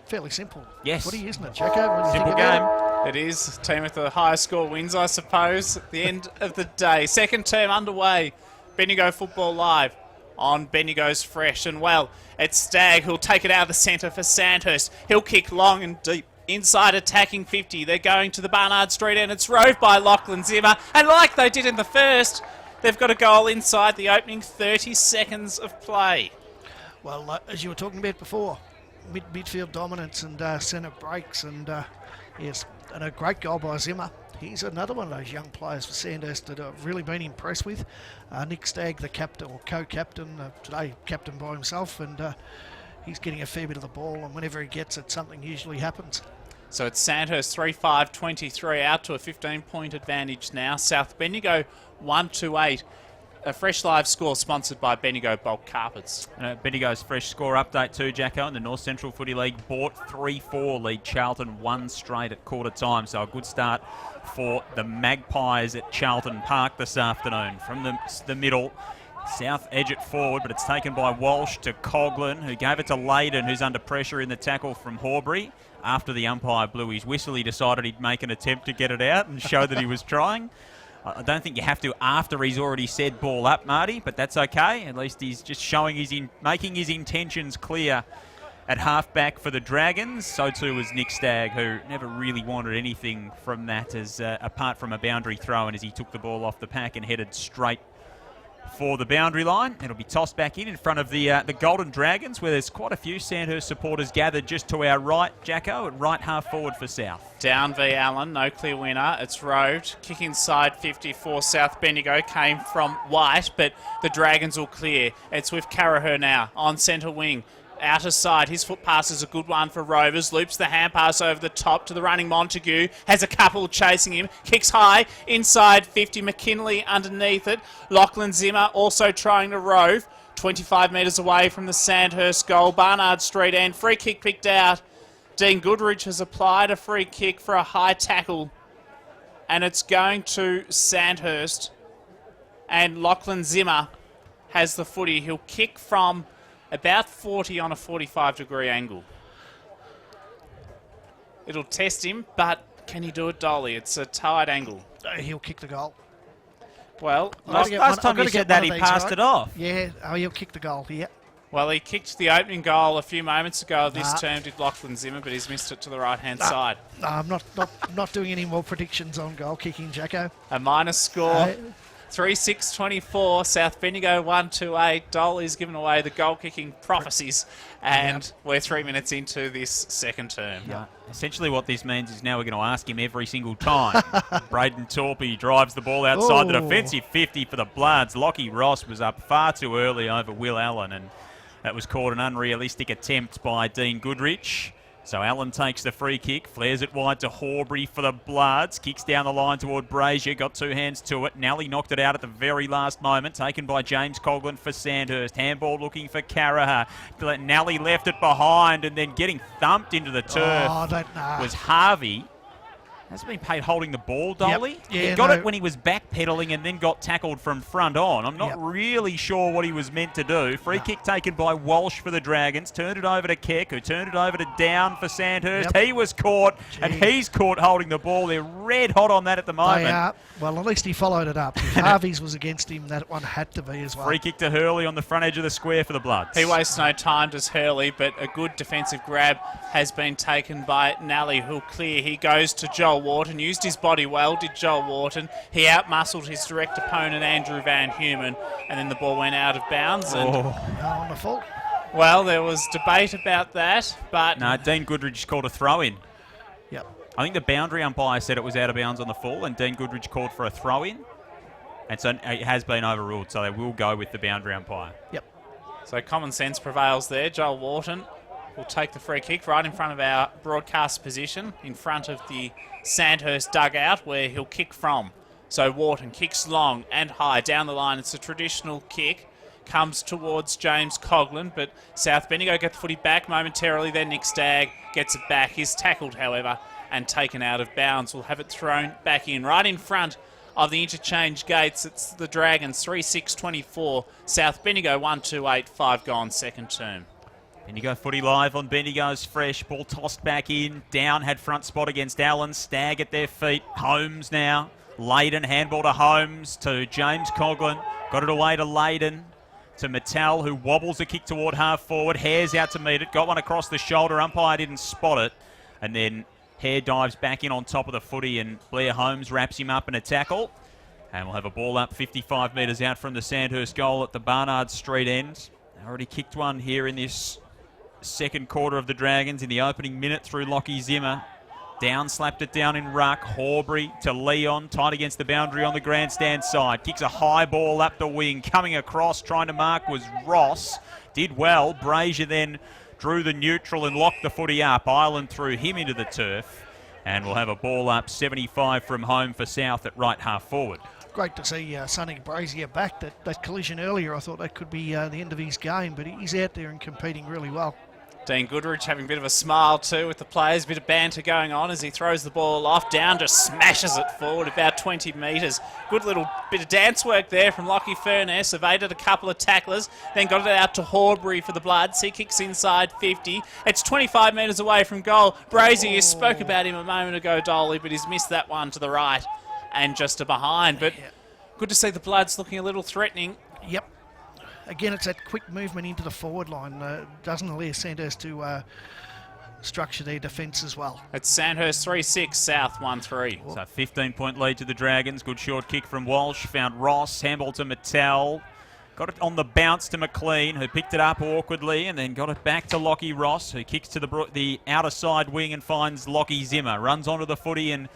S3: Fairly simple.
S2: Yes.
S3: Footy, isn't it, Jacko?
S2: Simple game.
S1: It is. Team with the highest score wins, I suppose, at the end of the day. Second term underway. Bendigo Football Live on Bendigo's Fresh. And, well, it's Stagg who'll take it out of the centre for Sandhurst. He'll kick long and deep inside attacking 50. They're going to the Barnard Street and it's rove by Lachlan Zimmer. And like they did in the first, they've got a goal inside the opening 30 seconds of play.
S3: Well, as you were talking about before, midfield dominance and centre breaks, and yes, and a great goal by Zimmer. He's another one of those young players for Sandhurst that I've really been impressed with. Nick Stagg, the captain or co-captain, today captain by himself, and he's getting a fair bit of the ball, and whenever he gets it, something usually happens.
S1: So it's Sandhurst 3-5-23 out to a 15-point advantage now. South Bendigo 1-8. A fresh live score sponsored by Bendigo Bulk Carpets.
S2: Bendigo's fresh score update too, Jacko. And the North Central Footy League bought 3-4 lead Charlton 1 straight at quarter time. So a good start for the Magpies at Charlton Park this afternoon. From the middle, South edge it forward, but it's taken by Walsh to Coughlin, who gave it to Leyden, who's under pressure in the tackle from Horbury. After the umpire blew his whistle, he decided he'd make an attempt to get it out and show that he was trying. I don't think you have to after he's already said ball up, Marty, but that's okay. At least he's just showing making his intentions clear at halfback for the Dragons. So too was Nick Stagg, who never really wanted anything from that apart from a boundary throw, and as he took the ball off the pack and headed straight for the boundary line. It'll be tossed back in front of the Golden Dragons, where there's quite a few Sandhurst supporters gathered just to our right, Jacko, at right half forward for South.
S1: Down v Allen, no clear winner. It's roved. Kick inside 54. South Bendigo came from White, but the Dragons will clear. It's with Carraher now on centre wing. Outer side, his foot pass is a good one for Rovers. Loops the hand pass over the top to the running Montague. Has a couple chasing him. Kicks high, inside 50. McKinley underneath it. Lachlan Zimmer also trying to rove. 25 metres away from the Sandhurst goal. Barnard Street end. Free kick picked out. Dean Goodrich has applied a free kick for a high tackle. And it's going to Sandhurst. And Lachlan Zimmer has the footy. He'll kick from about 40 on a 45-degree angle. It'll test him, but can he do it, Dolly? It's a tight angle.
S3: He'll kick the goal.
S1: Well,
S2: last time you said that, he passed it off.
S3: Yeah, he'll kick the goal, yeah.
S1: Well, he kicked the opening goal a few moments ago this term, did Lachlan Zimmer, but he's missed it to the right-hand side.
S3: No, I'm not doing any more predictions on goal kicking, Jacko.
S1: A minus score. 3-6-24, South Bendigo 1-8. Dolly's given away the goal-kicking prophecies, and we're 3 minutes into this second term.
S2: Yeah. Essentially what this means is now we're going to ask him every single time. Braden Torpey drives the ball outside the defensive 50 for the Bloods. Lockie Ross was up far too early over Will Allen, and that was called an unrealistic attempt by Dean Goodrich. So Allen takes the free kick, flares it wide to Horbury for the Bloods, kicks down the line toward Brazier, got two hands to it. Nally knocked it out at the very last moment, taken by James Coughlin for Sandhurst. Handball looking for Carraher. Nally left it behind, and then getting thumped into the turf was Harvey. Hasn't been paid holding the ball, Dolly.
S3: Yep. Yeah,
S2: he got it when he was backpedaling and then got tackled from front on. I'm not really sure what he was meant to do. Free kick taken by Walsh for the Dragons. Turned it over to Keck, who turned it over to Down for Sandhurst. He was caught, and he's caught holding the ball. They're red hot on that at the moment.
S3: They are. Well, at least he followed it up. If Harvey's was against him, that one had to be as well.
S2: Free kick to Hurley on the front edge of the square for the Bloods.
S1: He wastes no time, does Hurley, but a good defensive grab has been taken by Nally, who'll clear. He goes to Joel Wharton, used his body well, did Joel Wharton. He outmuscled his direct opponent, Andrew Van Human, and then the ball went out of bounds. And
S3: on the fault.
S1: Well, there was debate about that, but...
S2: No, Dean Goodrich called a throw-in.
S3: Yep.
S2: I think the boundary umpire said it was out of bounds on the full, and Dean Goodrich called for a throw-in. And so it has been overruled, so they will go with the boundary umpire.
S3: Yep.
S1: So common sense prevails there. Joel Wharton will take the free kick right in front of our broadcast position, in front of the Sandhurst dugout, where he'll kick from. So Wharton kicks long and high down the line. It's a traditional kick. Comes towards James Coughlin, but South Bendigo get the footy back momentarily. Then Nick Stagg gets it back. He's tackled, however, and taken out of bounds. We'll have it thrown back in, right in front of the interchange gates. It's the Dragons 3-6-24. South Bendigo 1-8, 5 gone second term.
S2: Bendigo footy live on Bendigo's Fresh. Ball tossed back in. Down had front spot against Allen. Stagg at their feet. Holmes now. Leyden, handball to Holmes, to James Coughlin. Got it away to Leyden. To Mattel, who wobbles a kick toward half forward. Hares out to meet it. Got one across the shoulder. Umpire didn't spot it. And then Hare dives back in on top of the footy and Blair Holmes wraps him up in a tackle. And we'll have a ball up 55 metres out from the Sandhurst goal at the Barnard Street end. Already kicked one here in this second quarter of the Dragons in the opening minute through Lockie Zimmer. Down, slapped it down in ruck. Horbury to Leon, tight against the boundary on the grandstand side. Kicks a high ball up the wing. Coming across, trying to mark was Ross. Did well. Brazier then drew the neutral and locked the footy up. Ireland threw him into the turf. And we'll have a ball up 75 from home for South at right half forward.
S3: Great to see Sonny Brazier back. That collision earlier, I thought that could be the end of his game, but he's out there and competing really well.
S1: Dean Goodrich having a bit of a smile too with the players, a bit of banter going on as he throws the ball off, down, just smashes it forward about 20 metres. Good little bit of dance work there from Lockie Furness, evaded a couple of tacklers, then got it out to Horbury for the Bloods. He kicks inside 50. It's 25 metres away from goal. Brazier, you spoke about him a moment ago, Dolly, but he's missed that one to the right and just to behind. But good to see the Bloods looking a little threatening.
S3: Yep. Again, it's that quick movement into the forward line. Doesn't allow Sandhurst to structure their defence as well.
S1: It's Sandhurst 3-6, South 1-3.
S2: So 15-point lead to the Dragons. Good short kick from Walsh. Found Ross. Handball to Mattel. Got it on the bounce to McLean, who picked it up awkwardly and then got it back to Lockie Ross, who kicks to the outer side wing and finds Lockie Zimmer. Runs onto the footy and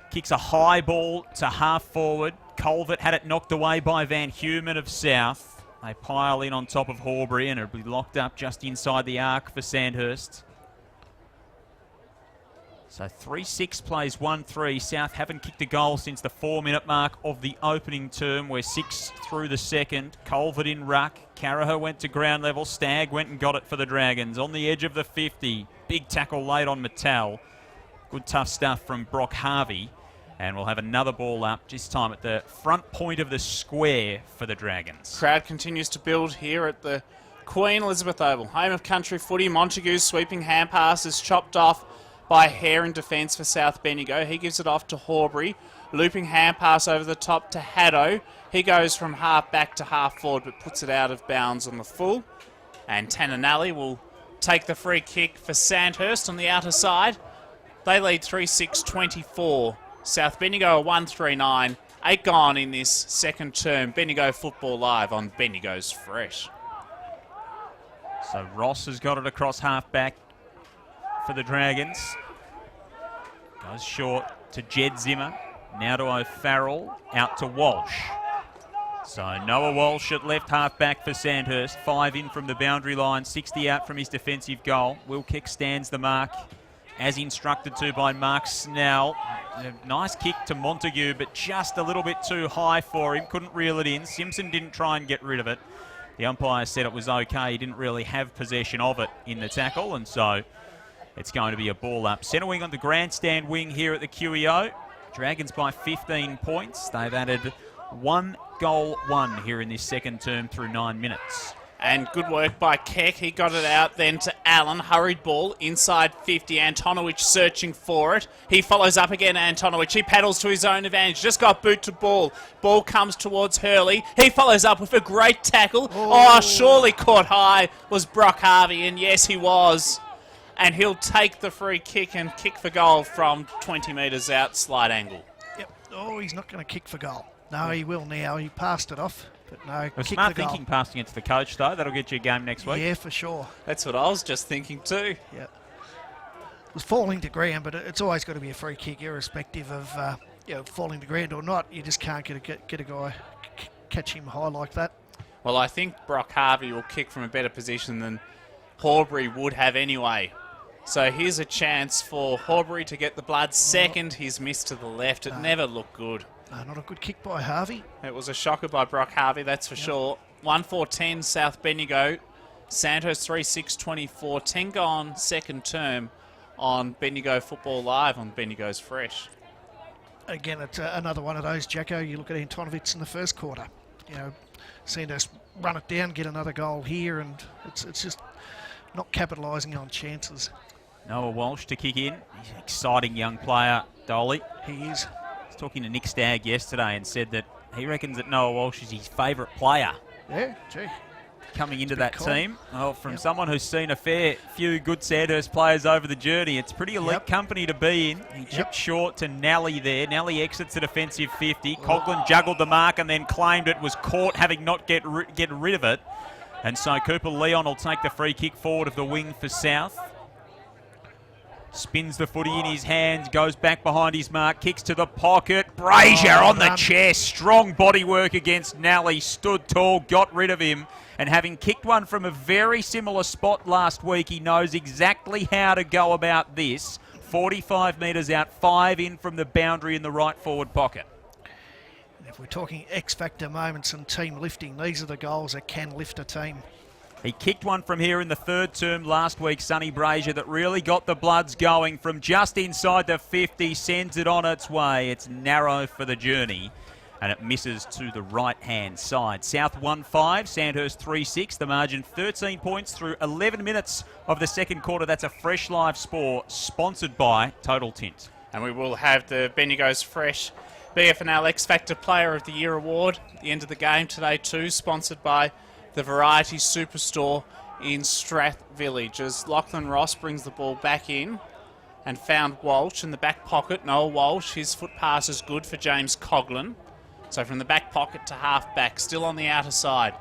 S2: kicks a high ball to half forward. Colvert had it knocked away by Van Human of South. They pile in on top of Horbury and it'll be locked up just inside the arc for Sandhurst. So 3-6 plays 1-3. South haven't kicked a goal since the 4-minute mark of the opening term. We're 6 through the second. Colvert in ruck. Caraher went to ground level. Stagg went and got it for the Dragons. On the edge of the 50. Big tackle late on Mattel. Good tough stuff from Brock Harvey. And we'll have another ball up, this time at the front point of the square for the Dragons.
S1: Crowd continues to build here at the Queen Elizabeth Oval. Home of country footy. Montague's sweeping hand pass is chopped off by Hare in defence for South Bendigo. He gives it off to Horbury. Looping hand pass over the top to Haddo. He goes from half back to half forward but puts it out of bounds on the full. And Tananelli will take the free kick for Sandhurst on the outer side. They lead 3-6-24. South Bendigo 1-3-9. 8 gone in this second term. Bendigo Football Live on Bendigo's Fresh.
S2: So Ross has got it across half back for the Dragons. Goes short to Jed Zimmer. Now to O'Farrell. Out to Walsh. So Noah Walsh at left half back for Sandhurst. 5 in from the boundary line. 60 out from his defensive goal. Will Keck stands the mark as instructed to by Mark Snell. A nice kick to Montague, but just a little bit too high for him. Couldn't reel it in. Simpson didn't try and get rid of it. The umpire said it was okay. He didn't really have possession of it in the tackle, and so it's going to be a ball up. Centre wing on the grandstand wing here at the QEO. Dragons by 15 points. They've added 1 goal 1 here in this second term through 9 minutes.
S1: And good work by Keck. He got it out then to Allen. Hurried ball inside 50. Antonovich searching for it. He follows up again, Antonovich. He paddles to his own advantage. Just got boot to ball. Ball comes towards Hurley. He follows up with a great tackle. Oh, surely caught high was Brock Harvey. And yes, he was. And he'll take the free kick and kick for goal from 20 metres out, slight angle.
S3: Yep. Oh, he's not going to kick for goal. No, he will now. He passed it off. But no,
S2: Well, smart thinking passing it to the coach, though. That'll get you a game next week.
S3: Yeah, for sure.
S1: That's what I was just thinking too.
S3: Yeah. It was falling to ground, but it's always got to be a free kick, irrespective of falling to ground or not. You just can't get a guy, catch him high like that.
S1: Well, I think Brock Harvey will kick from a better position than Horbury would have anyway. So here's a chance for Horbury to get the blood second. He's missed to the left. It never looked good.
S3: Not a good kick by Harvey.
S1: It was a shocker by Brock Harvey, that's for sure. 1-4-10, South Bendigo. Sandhurst 3-6-24. 10 gone second term on Bendigo Football Live on Bendigo's Fresh.
S3: Again, it's another one of those, Jacko. You look at Antonovich in the first quarter. Sandhurst run it down, get another goal here, and it's just not capitalising on chances.
S2: Noah Walsh to kick in. He's an exciting young player, Dolly.
S3: He is.
S2: Talking to Nick Stagg yesterday and said that he reckons that Noah Walsh is his favourite player.
S3: Yeah, gee.
S2: coming into
S3: big
S2: that
S3: call.
S2: team. Well, from
S3: Yep.
S2: someone who's seen a fair few good Sandhurst players over the journey, it's pretty elite
S3: Yep.
S2: company to be in. He
S3: Yep.
S2: chipped short to Nally there. Nally exits at offensive 50. Coghlan juggled the mark and then claimed it, was caught having not get rid of it. And so Cooper Leon will take the free kick forward of the wing for South. Spins the footy in his hands, goes back behind his mark, kicks to the pocket. Brazier on the
S3: done.
S2: chest. Strong body work against Nally. Stood tall, got rid of him. And having kicked one from a very similar spot last week, he knows exactly how to go about this. 45 metres out, 5 in from the boundary in the right forward pocket.
S3: If we're talking X-factor moments and team lifting, these are the goals that can lift a team.
S2: He kicked one from here in the third term last week, Sonny Brazier, that really got the Bloods going from just inside the 50, sends it on its way. It's narrow for the journey, and it misses to the right-hand side. South 1-5, Sandhurst 3-6. The margin 13 points through 11 minutes of the second quarter. That's a Fresh Live Sport, sponsored by Total Tint.
S1: And we will have the Bendigo's Fresh BFNL X Factor Player of the Year award at the end of the game today too, sponsored by the Variety Superstore in Strath Village, as Lachlan Ross brings the ball back in and found Walsh in the back pocket. Noel Walsh, his foot pass is good for James Coghlan. So from the back pocket to half back, still on the outer side.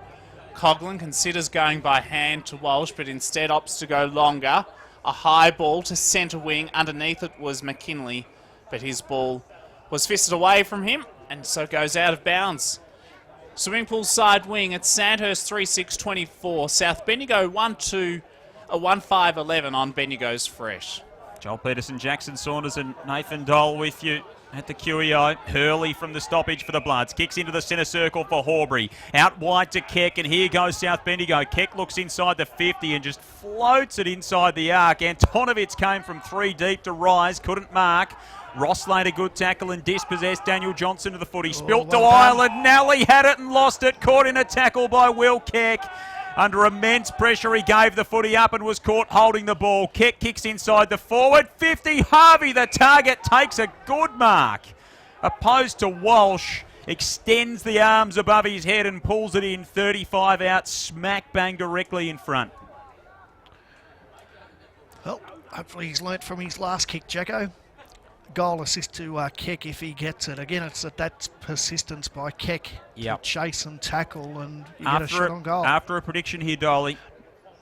S1: Coghlan considers going by hand to Walsh, but instead opts to go longer. A high ball to centre wing. Underneath it was McKinley, but his ball was fisted away from him and so goes out of bounds. Swimming pool side wing at Sandhurst 3-6-24. South Bendigo 1-5-11 on Bendigo's Fresh.
S2: Joel Peterson, Jackson Saunders and Nathan Dole with you at the QEO. Hurley from the stoppage for the Bloods. Kicks into the centre circle for Horbury. Out wide to Keck, and here goes South Bendigo. Keck looks inside the 50 and just floats it inside the arc. Antonovitz came from 3 deep to rise, couldn't mark. Ross laid a good tackle and dispossessed Daniel Johnson to the footy. Spilt to
S3: well done.
S2: Ireland. Nally had it and lost it. Caught in a tackle by Will Keck. Under immense pressure, he gave the footy up and was caught holding the ball. Keck kicks inside the forward 50. Harvey, the target, takes a good mark. Opposed to Walsh, extends the arms above his head and pulls it in 35 out, smack bang directly in front.
S3: Well, hopefully he's learnt from his last kick, Jacko. Goal assist to Keck if he gets it. Again, it's that persistence by Keck
S2: Yep.
S3: to chase and tackle, and you get a shot on goal.
S2: After a prediction here, Dolly.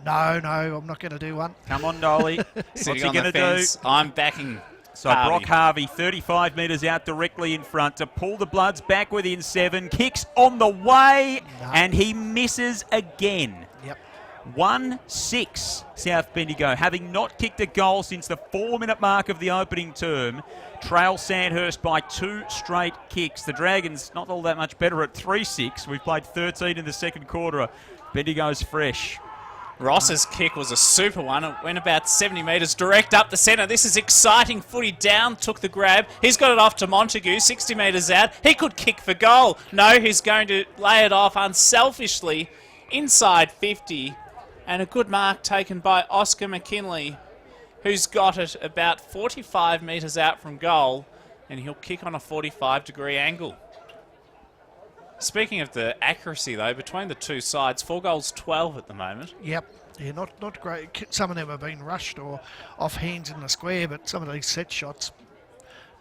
S3: No, I'm not going to do one.
S2: Come on, Dolly. What's
S1: Sitting
S2: he
S1: on
S2: going
S1: the
S2: to do?
S1: fence. I'm backing
S2: So
S1: Harvey.
S2: Brock Harvey, 35 metres out directly in front to pull the Bloods back within 7. Kicks on the way,
S3: No.
S2: and he misses again.
S3: Yep.
S2: 1-6 South Bendigo, having not kicked a goal since the 4-minute mark of the opening term, trail Sandhurst by 2 straight kicks. The Dragons not all that much better at 3-6. We've played 13 in the second quarter. Bendigo's Fresh.
S1: Ross's kick was a super one. It went about 70 metres direct up the centre. This is exciting footy. Down took the grab. He's got it off to Montague, 60 metres out. He could kick for goal. No, he's going to lay it off unselfishly inside 50. And a good mark taken by Oscar McKinley, who's got it about 45 metres out from goal. And he'll kick on a 45-degree angle. Speaking of the accuracy, though, between the two sides, 4 goals, 12 at the moment.
S3: Yep. Yeah, not great. Some of them have been rushed or off hands in the square, but some of these set shots,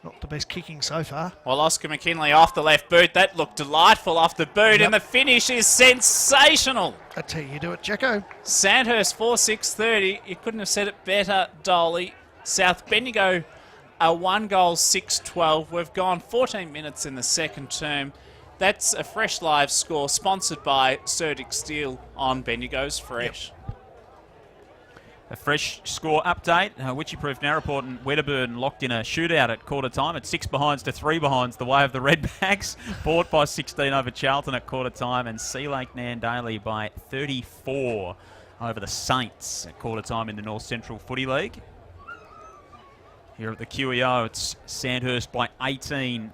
S3: not the best kicking so far.
S1: Well, Oscar McKinley off the left boot. That looked delightful off the boot,
S3: Yep.
S1: and the finish is sensational.
S3: That's how you do it, Jacko.
S1: Sandhurst 4-6-30. You couldn't have said it better, Dolly. South Bendigo are 1 goal, 6-12. We've gone 14 minutes in the second term. That's a Fresh Live score sponsored by Cerdic Steel on Bendigo's Fresh.
S2: A fresh score update. Witchy-Proof, Narraport and Wedderburn locked in a shootout at quarter time at 6 behinds to 3 behinds, the way of the Redbacks. Bought by 16 over Charlton at quarter time, and Sea Lake Nandaly by 34 over the Saints at quarter time in the North Central Footy League. Here at the QEO, it's Sandhurst by 18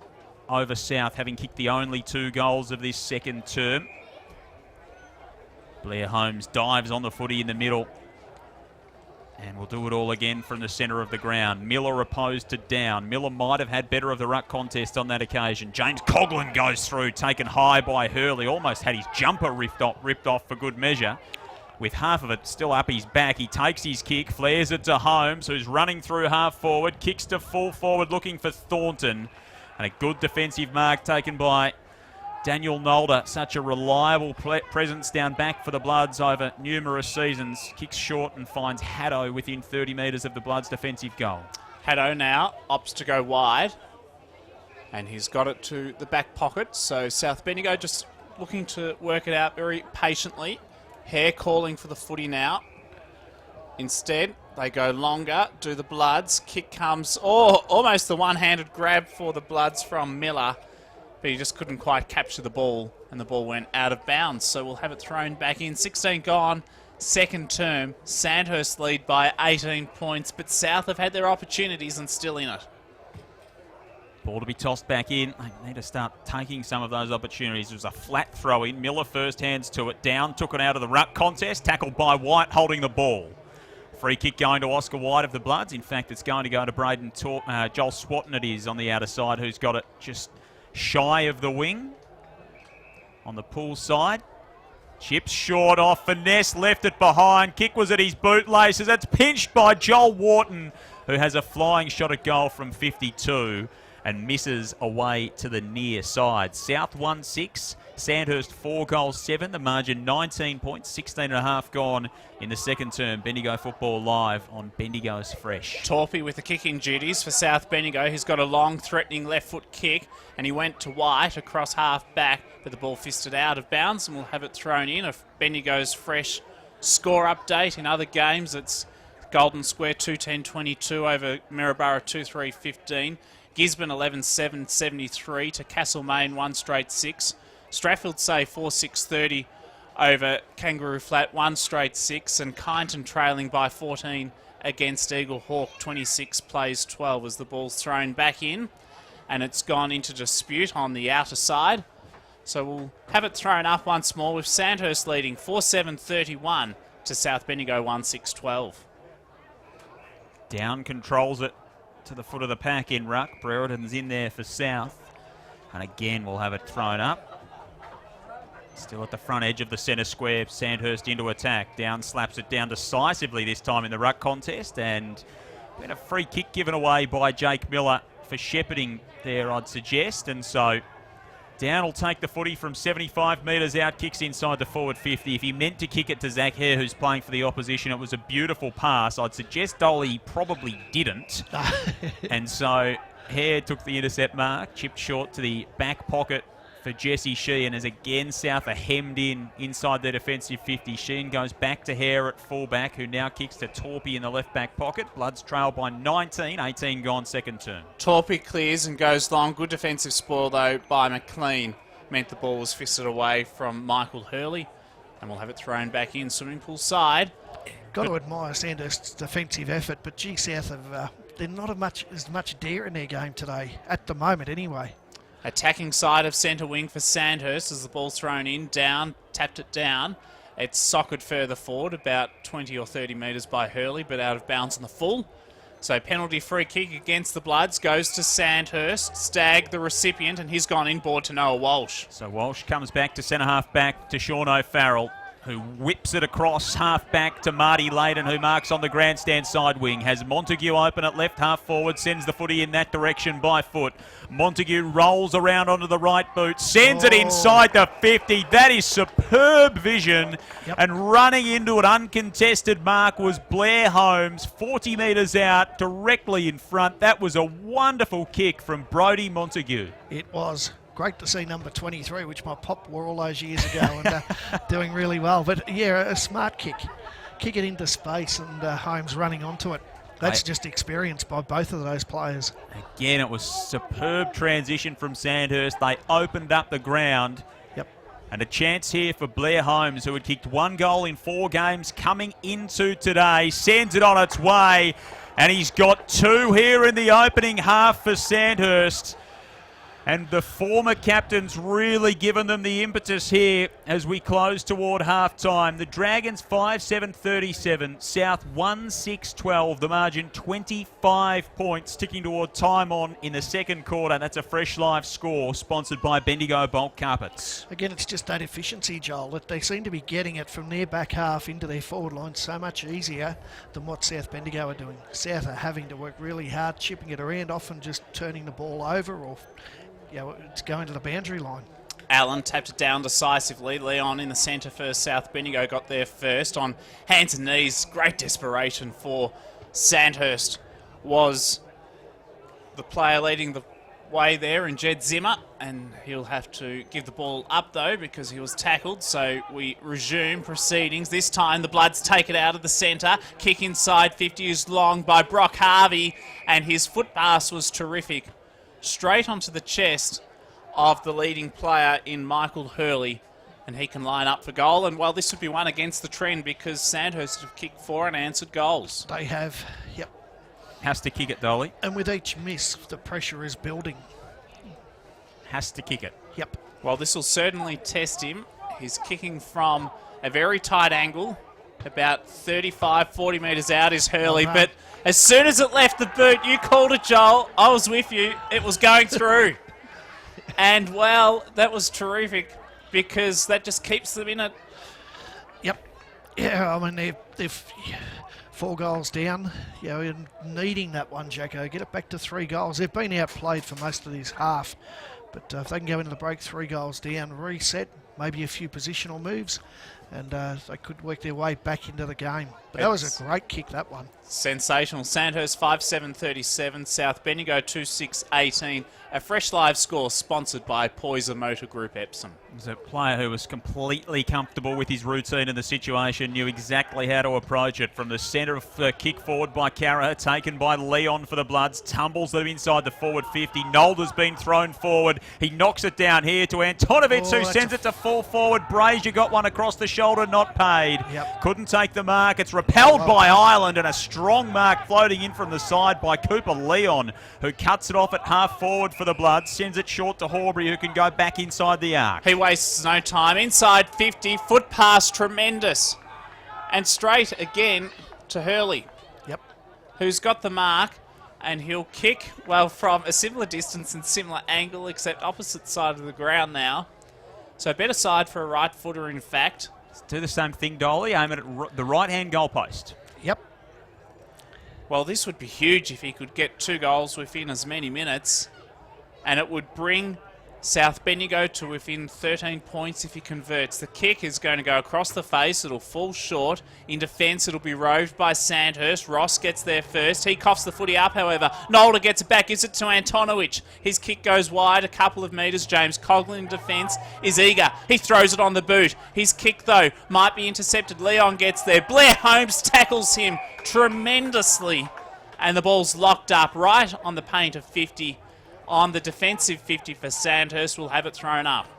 S2: over South, having kicked the only 2 goals of this second term. Blair Holmes dives on the footy in the middle. And we'll do it all again from the centre of the ground. Miller opposed to Down. Miller might have had better of the ruck contest on that occasion. James Coughlin goes through, taken high by Hurley. Almost had his jumper ripped off for good measure. With half of it still up his back, he takes his kick, flares it to Holmes, who's running through half forward, kicks to full forward looking for Thornton. And a good defensive mark taken by Daniel Nolder, such a reliable presence down back for the Bloods over numerous seasons. Kicks short and finds Haddo within 30 metres of the Bloods' defensive goal.
S1: Haddo now opts to go wide, and he's got it to the back pocket. So South Bendigo just looking to work it out very patiently. Hare calling for the footy now. Instead, they go longer, do the Bloods. Kick comes, almost the one-handed grab for the Bloods from Miller. But he just couldn't quite capture the ball, and the ball went out of bounds. So we'll have it thrown back in. 16 gone, second term. Sandhurst lead by 18 points, but South have had their opportunities and still in it.
S2: Ball to be tossed back in. They need to start taking some of those opportunities. It was a flat throw in. Miller first hands to it. Down, took it out of the ruck contest. Tackled by White, holding the ball. Free kick going to Oscar White of the Bloods. In fact, it's going to go to Braden Joel Swatton it is on the outer side, who's got it just shy of the wing on the pool side. Chips short off, finesse left it behind. Kick was at his bootlaces. That's pinched by Joel Wharton, who has a flying shot at goal from 52 and misses away to the near side. South 1-6, Sandhurst 4 goals 7, the margin 19 points, 16.5 gone in the second term. Bendigo Football live on Bendigo's Fresh.
S1: Torpy with the kicking duties for South Bendigo. He's got a long threatening left foot kick, and he went to White across half back, but the ball fisted out of bounds, and we'll have it thrown in. A Bendigo's Fresh score update. In other games, it's Golden Square 2-10-22 over Maryborough 2-3-15. Gisborne 11-7-73 to Castlemaine 1-6. Strathfield say 4-6-30 over Kangaroo Flat 1-6, and Kyneton trailing by 14 against Eagle Hawk 26-12 as the ball's thrown back in, and it's gone into dispute on the outer side. So we'll have it thrown up once more with Sandhurst leading 4-7-31 to South Bendigo 1-6-12.
S2: Down controls it to the foot of the pack in ruck. Brereton's in there for South. And again, we'll have it thrown up. Still at the front edge of the centre square. Sandhurst into attack. Down slaps it down decisively this time in the ruck contest. And been a free kick given away by Jake Miller for shepherding there, I'd suggest. And so Down will take the footy from 75 metres out, kicks inside the forward 50. If he meant to kick it to Zach Hare, who's playing for the opposition, it was a beautiful pass. I'd suggest Dolly probably didn't. And so Hare took the intercept mark, chipped short to the back pocket for Jesse Sheehan, as again South are hemmed in inside their defensive 50. Sheehan goes back to Hare at fullback, who now kicks to Torpy in the left back pocket. Bloods trail by 19, 18 gone second term.
S1: Torpy clears and goes long. Good defensive spoil though by McLean. Meant the ball was fisted away from Michael Hurley, and we'll have it thrown back in swimming pool side.
S3: Got to admire Sandhurst's defensive effort, but gee, South have they're not as much dare in their game today, at the moment anyway.
S1: Attacking side of centre wing for Sandhurst as the ball's thrown in, down, tapped it down. It's socked further forward, about 20 or 30 metres by Hurley, but out of bounds on the full. So penalty free kick against the Bloods goes to Sandhurst. Stagg, the recipient, and he's gone inboard to Noah Walsh.
S2: So Walsh comes back to centre half back to Sean O'Farrell, who whips it across half back to Marty Layden, who marks on the grandstand side wing. Has Montague open at left half forward, sends the footy in that direction by foot. Montague rolls around onto the right boot, sends it inside the 50. That is superb vision.
S3: Yep.
S2: And running into an uncontested mark was Blair Holmes, 40 metres out, directly in front. That was a wonderful kick from Brodie Montague.
S3: It was. Great to see number 23, which my pop wore all those years ago, and doing really well. But yeah, a smart kick. Kick it into space, and Holmes running onto it. That's just experience by both of those players.
S2: Again, it was superb transition from Sandhurst. They opened up the ground.
S3: Yep.
S2: And a chance here for Blair Holmes, who had kicked 1 goal in 4 games, coming into today. Sends it on its way, and he's got 2 here in the opening half for Sandhurst. And the former captain's really given them the impetus here as we close toward half-time. The Dragons 5-7-37, South 1-6-12. The margin 25 points, ticking toward time on in the second quarter. That's a Fresh Life score, sponsored by Bendigo Bulk Carpets.
S3: Again, it's just that efficiency, Joel, that they seem to be getting it from their back half into their forward line so much easier than what South Bendigo are doing. South are having to work really hard, chipping it around, often just turning the ball over, or it's going to the boundary line.
S1: Allen tapped it down decisively. Leon in the centre first. South Bendigo got there first on hands and knees. Great desperation for Sandhurst was the player leading the way there, and Jed Zimmer, and he'll have to give the ball up though because he was tackled. So we resume proceedings. This time the Bloods take it out of the centre. Kick inside 50 is long by Brock Harvey, and his foot pass was terrific. Straight onto the chest of the leading player in Michael Hurley, and he can line up for goal. And well, this would be one against the trend because Sandhurst have kicked 4 unanswered goals.
S3: They have, yep.
S2: Has to kick it, Dolly.
S3: And with each miss, the pressure is building.
S2: Has to kick it.
S3: Yep.
S1: Well, this will certainly test him. He's kicking from a very tight angle. About 35, 40 metres out is Hurley, but as soon as it left the boot, you called it, Joel. I was with you. It was going through. And, well, that was terrific because that just keeps them in it.
S3: Yep. Yeah, I mean, they're 4 goals down, and needing that one, Jacko. Get it back to 3 goals. They've been outplayed for most of this half, but if they can go into the break 3 goals down, reset, maybe a few positional moves, and they could work their way back into the game. But that was a great kick, that one.
S1: Sensational. Sandhurst 5-7-37, South Bendigo 2-6-18. A Fresh Live score sponsored by Poyser Motor Group Epsom.
S2: It was a player who was completely comfortable with his routine and the situation, knew exactly how to approach it. From the centre of the kick forward by Carra, taken by Leon for the Bloods, tumbles them inside the forward 50. Nolder's been thrown forward. He knocks it down here to Antonovic, who sends it to full forward. Brazier got one across the shoulder, not paid.
S3: Yep.
S2: Couldn't take the mark. It's repelled by Ireland, and a strong mark floating in from the side by Cooper Leon, who cuts it off at half forward for the Bloods, sends it short to Horbury, who can go back inside the arc.
S1: He wastes no time. Inside 50, foot pass, tremendous. And straight again to Hurley.
S3: Yep.
S1: Who's got the mark, and he'll kick, well, from a similar distance and similar angle, except opposite side of the ground now. So better side for a right footer, in fact.
S2: Let's do the same thing, Dolly. Aim it at the right-hand goalpost.
S3: Yep.
S1: Well, this would be huge if he could get 2 goals within as many minutes. And it would bring South Bendigo to within 13 points if he converts. The kick is going to go across the face. It'll fall short. In defence, it'll be roved by Sandhurst. Ross gets there first. He coughs the footy up, however. Nolder gets it back. Gives it to Antonovic. His kick goes wide a couple of metres. James Coughlin in defence is eager. He throws it on the boot. His kick, though, might be intercepted. Leon gets there. Blair Holmes tackles him tremendously. And the ball's locked up right on the paint of 50. On the defensive 50 for Sandhurst, will have it thrown up.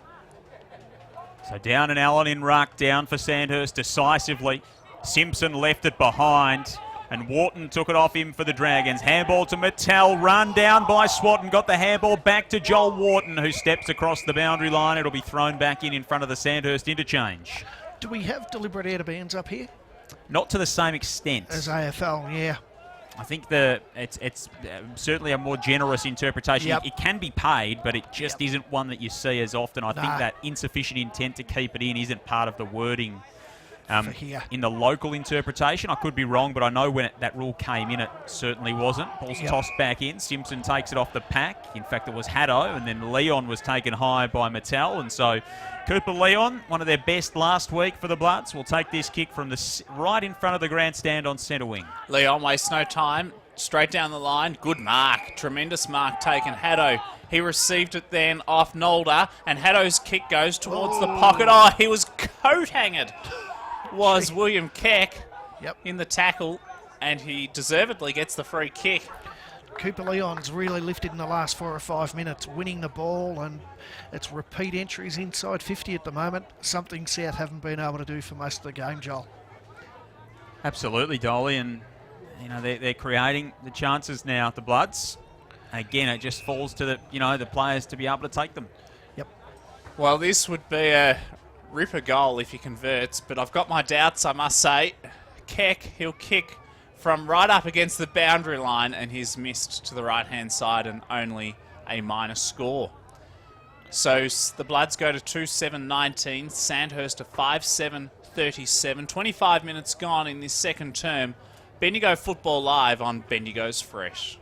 S2: So down and Allen in ruck, down for Sandhurst decisively. Simpson left it behind, and Wharton took it off him for the Dragons. Handball to Mattel, run down by Swatton, got the handball back to Joel Wharton, who steps across the boundary line. It'll be thrown back in front of the Sandhurst interchange.
S3: Do we have deliberate out of bounds up here?
S2: Not to the same extent.
S3: As AFL, yeah.
S2: I think it's certainly a more generous interpretation.
S3: Yep.
S2: It can be paid, but it just isn't one that you see as often. I think
S3: No.
S2: that insufficient intent to keep it in isn't part of the wording
S3: For here.
S2: in the local interpretation. I could be wrong, but I know when that rule came in, it certainly wasn't. Ball's tossed back in. Simpson takes it off the pack. In fact, it was Haddo, and then Leon was taken high by Mattel. And so Cooper Leon, one of their best last week for the Bloods, will take this kick from the right in front of the grandstand on centre wing.
S1: Leon wastes no time. Straight down the line. Good mark. Tremendous mark taken. Haddo. He received it then off Nolder, and Haddo's kick goes towards the pocket. Oh, he was coat-hanged. Was William Keck in the tackle, and he deservedly gets the free kick.
S3: Cooper Leon's really lifted in the last 4 or 5 minutes, winning the ball, and it's repeat entries inside 50 at the moment, something South haven't been able to do for most of the game, Joel.
S2: Absolutely, Dolly, and you know they're creating the chances now, the Bloods. again, it just falls to the players to be able to take them.
S3: Yep.
S1: Well, this would be a ripper goal if he converts, but I've got my doubts, I must say. Keck, he'll kick from right up against the boundary line, and he's missed to the right-hand side and only a minor score. So the Bloods go to 2-7-19, Sandhurst to 5-7-37. 25 minutes gone in this second term. Bendigo football live on Bendigo's Fresh.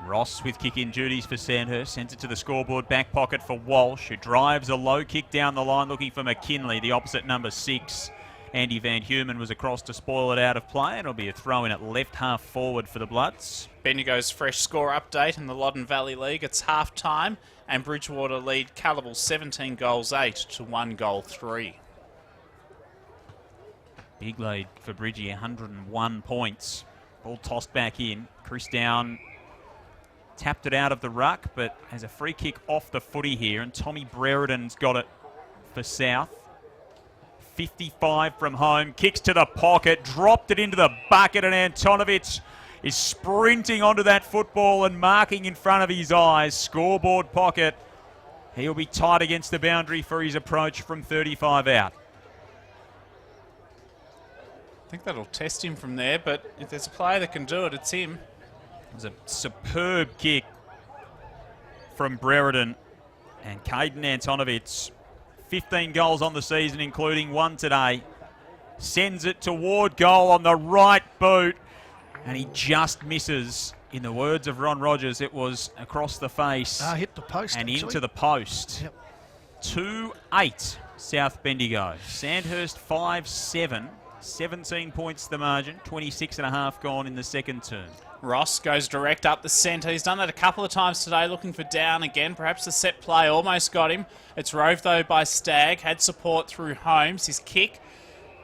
S2: Ross with kick-in duties for Sandhurst. Sends it to the scoreboard back pocket for Walsh, who drives a low kick down the line looking for McKinley, the opposite number 6. Andy Van Humen was across to spoil it out of play, and it'll be a throw in at left half forward for the Bloods.
S1: Bendigo's Fresh score update in the Loddon Valley League. It's half-time, and Bridgewater lead Callable 17 goals 8 to 1 goal 3.
S2: Big lead for Bridgie, 101 points. Ball tossed back in. Chris Down tapped it out of the ruck, but has a free kick off the footy here, and Tommy Brereton's got it for South. 55 from home, kicks to the pocket, dropped it into the bucket, and Antonovic is sprinting onto that football and marking in front of his eyes. Scoreboard pocket. He'll be tight against the boundary for his approach from 35 out.
S1: I think that'll test him from there, but if there's a player that can do it, it's him.
S2: It was a superb kick from Brereton, and Caden Antonovic, 15 goals on the season, including 1 today, sends it toward goal on the right boot, and he just misses. In the words of Ron Rogers, it was across the face
S3: Hit the post
S2: and
S3: actually.
S2: into the post.
S3: Yep.
S2: 2-8 South Bendigo. Sandhurst 5-7, 17 points the margin, 26 and a half gone in the second term.
S1: Ross goes direct up the centre. He's done that a couple of times today, looking for Down again. Perhaps the set play almost got him. It's rove, though, by Stagg. Had support through Holmes. His kick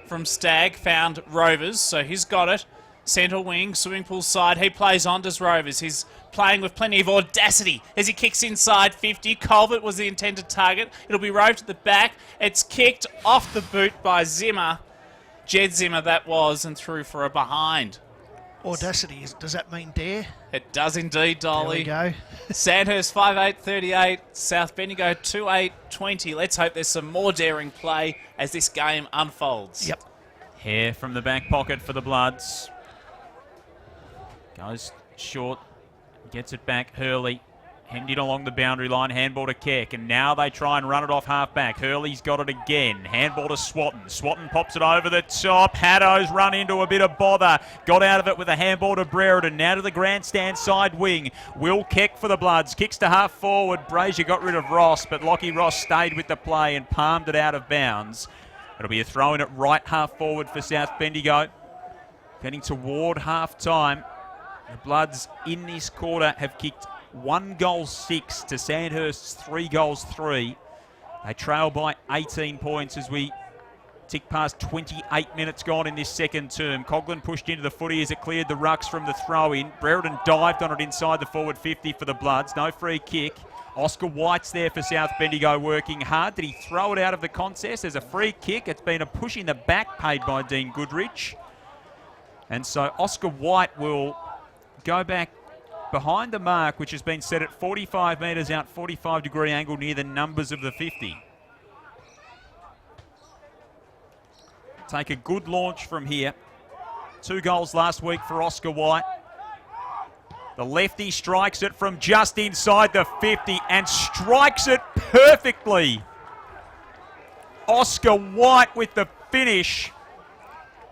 S1: from Stagg found Rovers, so he's got it. Centre wing, swimming pool side. He plays on to Rovers. He's playing with plenty of audacity as he kicks inside 50. Colbert was the intended target. It'll be roved at the back. It's kicked off the boot by Zimmer. Jed Zimmer that was, and through for a behind.
S3: Audacity, does that mean dare?
S1: It does indeed, Dolly.
S3: There we go.
S1: Sandhurst 5-8-38, South Bendigo 2-8-20. Let's hope there's some more daring play as this game unfolds.
S3: Yep.
S2: Hare from the back pocket for the Bloods. Goes short, gets it back. Hurley hemmed in along the boundary line, handball to Keck, and now they try and run it off half back. Hurley's got it again, handball to Swatton. Swatton pops it over the top. Haddo's run into a bit of bother, got out of it with a handball to Brereton. Now to the grandstand side wing. Will Keck for the Bloods, kicks to half forward. Brazier got rid of Ross, but Lockie Ross stayed with the play and palmed it out of bounds. It'll be a throw in at right half forward for South Bendigo. Getting toward half time. The Bloods in this quarter have kicked 1 goal 6 to Sandhurst's 3 goals 3. They trail by 18 points as we tick past 28 minutes gone in this second term. Coughlin pushed into the footy as it cleared the rucks from the throw-in. Brereton dived on it inside the forward 50 for the Bloods. No free kick. Oscar White's there for South Bendigo working hard. Did he throw it out of the contest? There's a free kick. It's been a push in the back paid by Dean Goodrich. And so Oscar White will go back behind the mark, which has been set at 45 metres out, 45-degree angle near the numbers of the 50. Take a good launch from here. 2 goals last week for Oscar White. The lefty strikes it from just inside the 50 and strikes it perfectly. Oscar White with the finish.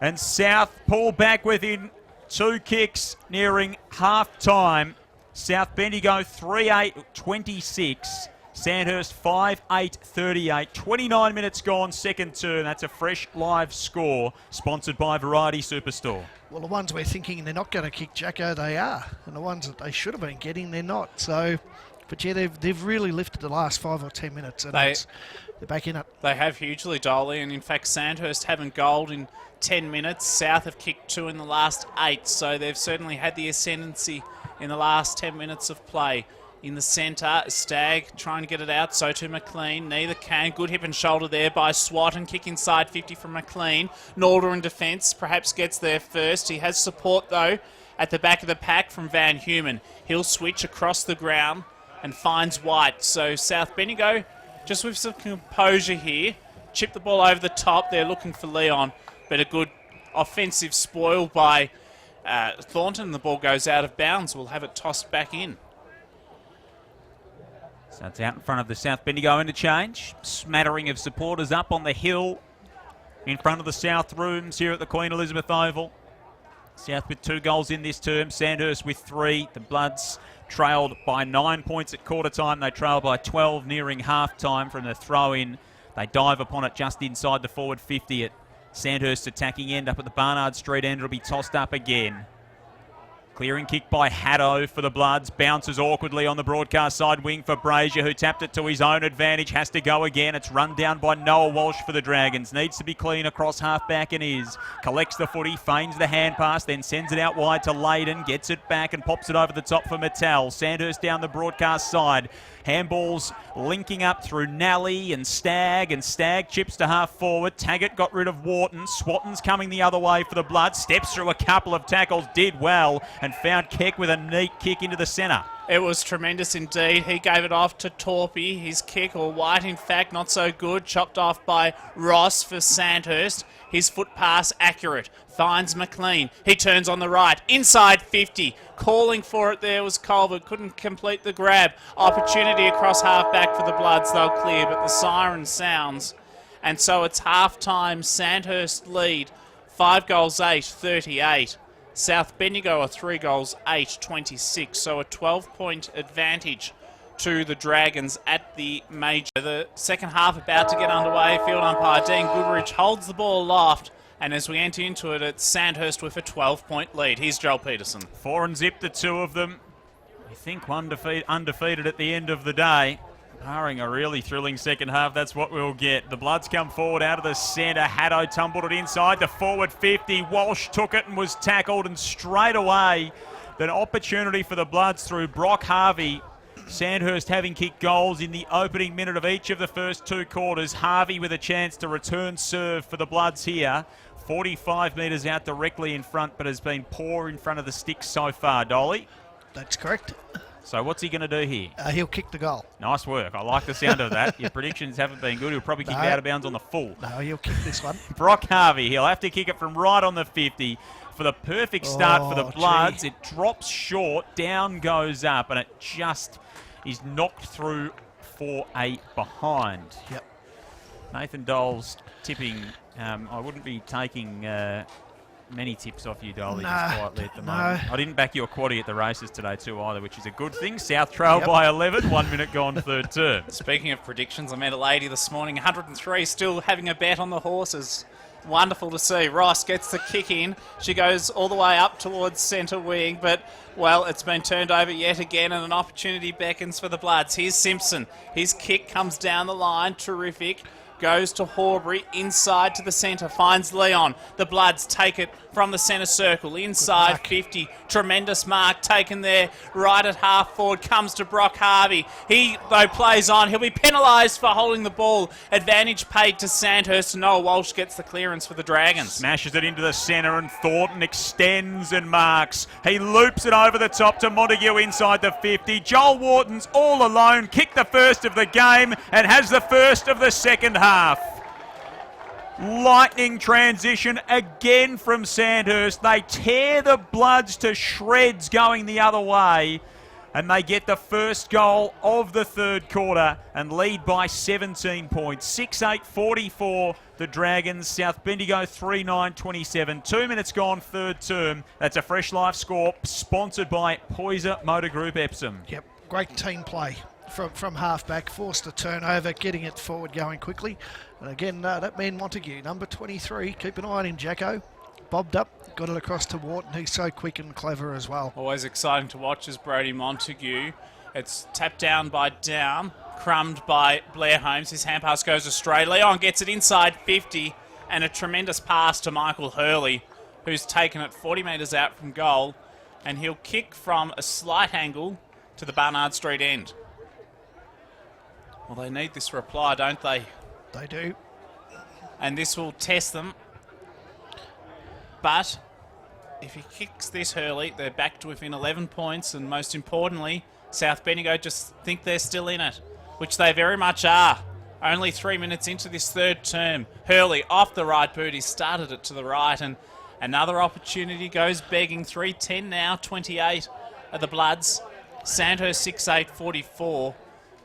S2: And South pull back within 2 kicks nearing half-time. South Bendigo 3-8-26. Sandhurst 5-8-38. 29 minutes gone, second term. That's a fresh live score, sponsored by Variety Superstore.
S3: Well, the ones we're thinking they're not going to kick Jacko, they are. And the ones that they should have been getting, they're not. So, but yeah, they've really lifted the last 5 or 10 minutes. And they're back in it.
S1: They have hugely, Dolly. And in fact, Sandhurst haven't goaled in 10 minutes. South have kicked 2 in the last 8. So they've certainly had the ascendancy in the last 10 minutes of play in the centre. Stagg trying to get it out, so to McLean. Neither can. Good hip and shoulder there by Swat, and kick inside 50 from McLean. Nalder in defence, perhaps gets there first. He has support though at the back of the pack from Van Human. He'll switch across the ground and finds White. So South Bendigo just with some composure here. Chip the ball over the top. They're looking for Leon, but a good offensive spoil by Thornton. The ball goes out of bounds. We'll have it tossed back in.
S2: So it's out in front of the South Bendigo interchange. Smattering of supporters up on the hill in front of the South Rooms here at the Queen Elizabeth Oval. South with 2 goals in this term, Sandhurst with 3. The Bloods trailed by 9 points at quarter time. They trailed by 12 nearing half time from the throw in. They dive upon it just inside the forward 50 at Sandhurst's attacking end up at the Barnard Street end. It'll be tossed up again. Clearing kick by Haddo for the Bloods. Bounces awkwardly on the broadcast side wing for Brazier, who tapped it to his own advantage. Has to go again. It's run down by Noah Walsh for the Dragons. Needs to be clean across half back and is. Collects the footy, feigns the hand pass, then sends it out wide to Leyden. Gets it back and pops it over the top for Mattel. Sandhurst down the broadcast side. Handballs linking up through Nally and Stagg chips to half forward. Taggart got rid of Wharton. Swatton's coming the other way for the Bloods. Steps through a couple of tackles, did well, and found Keck with a neat kick into the centre.
S1: It was tremendous indeed. He gave it off to Torpy. His kick, or White in fact, not so good. Chopped off by Ross for Sandhurst. His foot pass accurate. Finds McLean. He turns on the right. Inside 50. Calling for it there was Colbert. Couldn't complete the grab. Opportunity across half back for the Bloods. They'll clear, but the siren sounds. And so it's half time. Sandhurst lead. 5 goals 8, 38. South Bendigo are 3 goals 8, 26. So a 12-point advantage to the Dragons at the major. The second half about to get underway. Field umpire Dean Goodrich holds the ball aloft, and as we enter into it, it's Sandhurst with a 12-point lead. Here's Joel Peterson.
S2: 4 and zip, the 2 of them. I think one undefeated at the end of the day. Barring a really thrilling second half, that's what we'll get. The Bloods come forward out of the centre. Haddo tumbled it inside the forward 50. Walsh took it and was tackled, and straight away, an opportunity for the Bloods through Brock Harvey. Sandhurst having kicked goals in the opening minute of each of the first 2 quarters. Harvey with a chance to return serve for the Bloods here. 45 metres out directly in front, but has been poor in front of the sticks so far, Dolly.
S3: That's correct.
S2: So what's he going to do here?
S3: He'll kick the goal.
S2: Nice work. I like the sound of that. Your predictions haven't been good. He'll probably kick it out of bounds on the full.
S3: No, he'll kick this one.
S2: Brock Harvey, he'll have to kick it from right on the 50 for the perfect start for the Bloods.
S3: Gee.
S2: It drops short, down goes up, and it just is knocked through for a behind.
S3: Yep.
S2: Nathan Dole's tipping. I wouldn't be taking many tips off you, Dolly, just quietly at the moment. I didn't back your quaddie at the races today too either, which is a good thing. South trail by 11, 1 minute gone, third term.
S1: Speaking of predictions, I met a lady this morning, 103, still having a bet on the horses. Wonderful to see. Ross gets the kick in. She goes all the way up towards centre wing, but, well, it's been turned over yet again, and an opportunity beckons for the Bloods. Here's Simpson. His kick comes down the line. Terrific. Goes to Horbury, inside to the centre, finds Leon. The Bloods take it from the centre circle, inside 50. Tremendous mark taken there, right at half forward, comes to Brock Harvey. He, though, plays on. He'll be penalised for holding the ball. Advantage paid to Sandhurst. Noah Walsh gets the clearance for the Dragons.
S2: Smashes it into the centre, and Thornton extends and marks. He loops it over the top to Montague inside the 50. Joel Wharton's all alone, kicked the first of the game and has the first of the second half. Lightning transition again from Sandhurst. They tear the Bloods to shreds going the other way, and they get the first goal of the third quarter and lead by 17 points. 6-8-44 the Dragons. South Bendigo 3-9-27. 2 minutes gone, third term. That's a Fresh Life score sponsored by Poyser Motor Group Epsom.
S3: Yep, great team play from half-back, forced a turnover, getting it forward going quickly. And again, that man Montague, number 23, keep an eye on him, Jacko. Bobbed up, got it across to Wharton. He's so quick and clever as well.
S1: Always exciting to watch is Brody Montague. It's tapped down by Down, crumbed by Blair Holmes. His hand pass goes astray. Leon gets it inside 50, and a tremendous pass to Michael Hurley, who's taken it 40 metres out from goal, and he'll kick from a slight angle to the Barnard Street end. Well, they need this reply, don't they?
S3: They do.
S1: And this will test them. But if he kicks this Hurley, they're back to within 11 points. And most importantly, South Bendigo just think they're still in it, which they very much are. Only 3 minutes into this third term. Hurley off the right boot. He started it to the right. And another opportunity goes begging. 3:10 now, 28 are the Bloods. Sandhurst 6-8-44.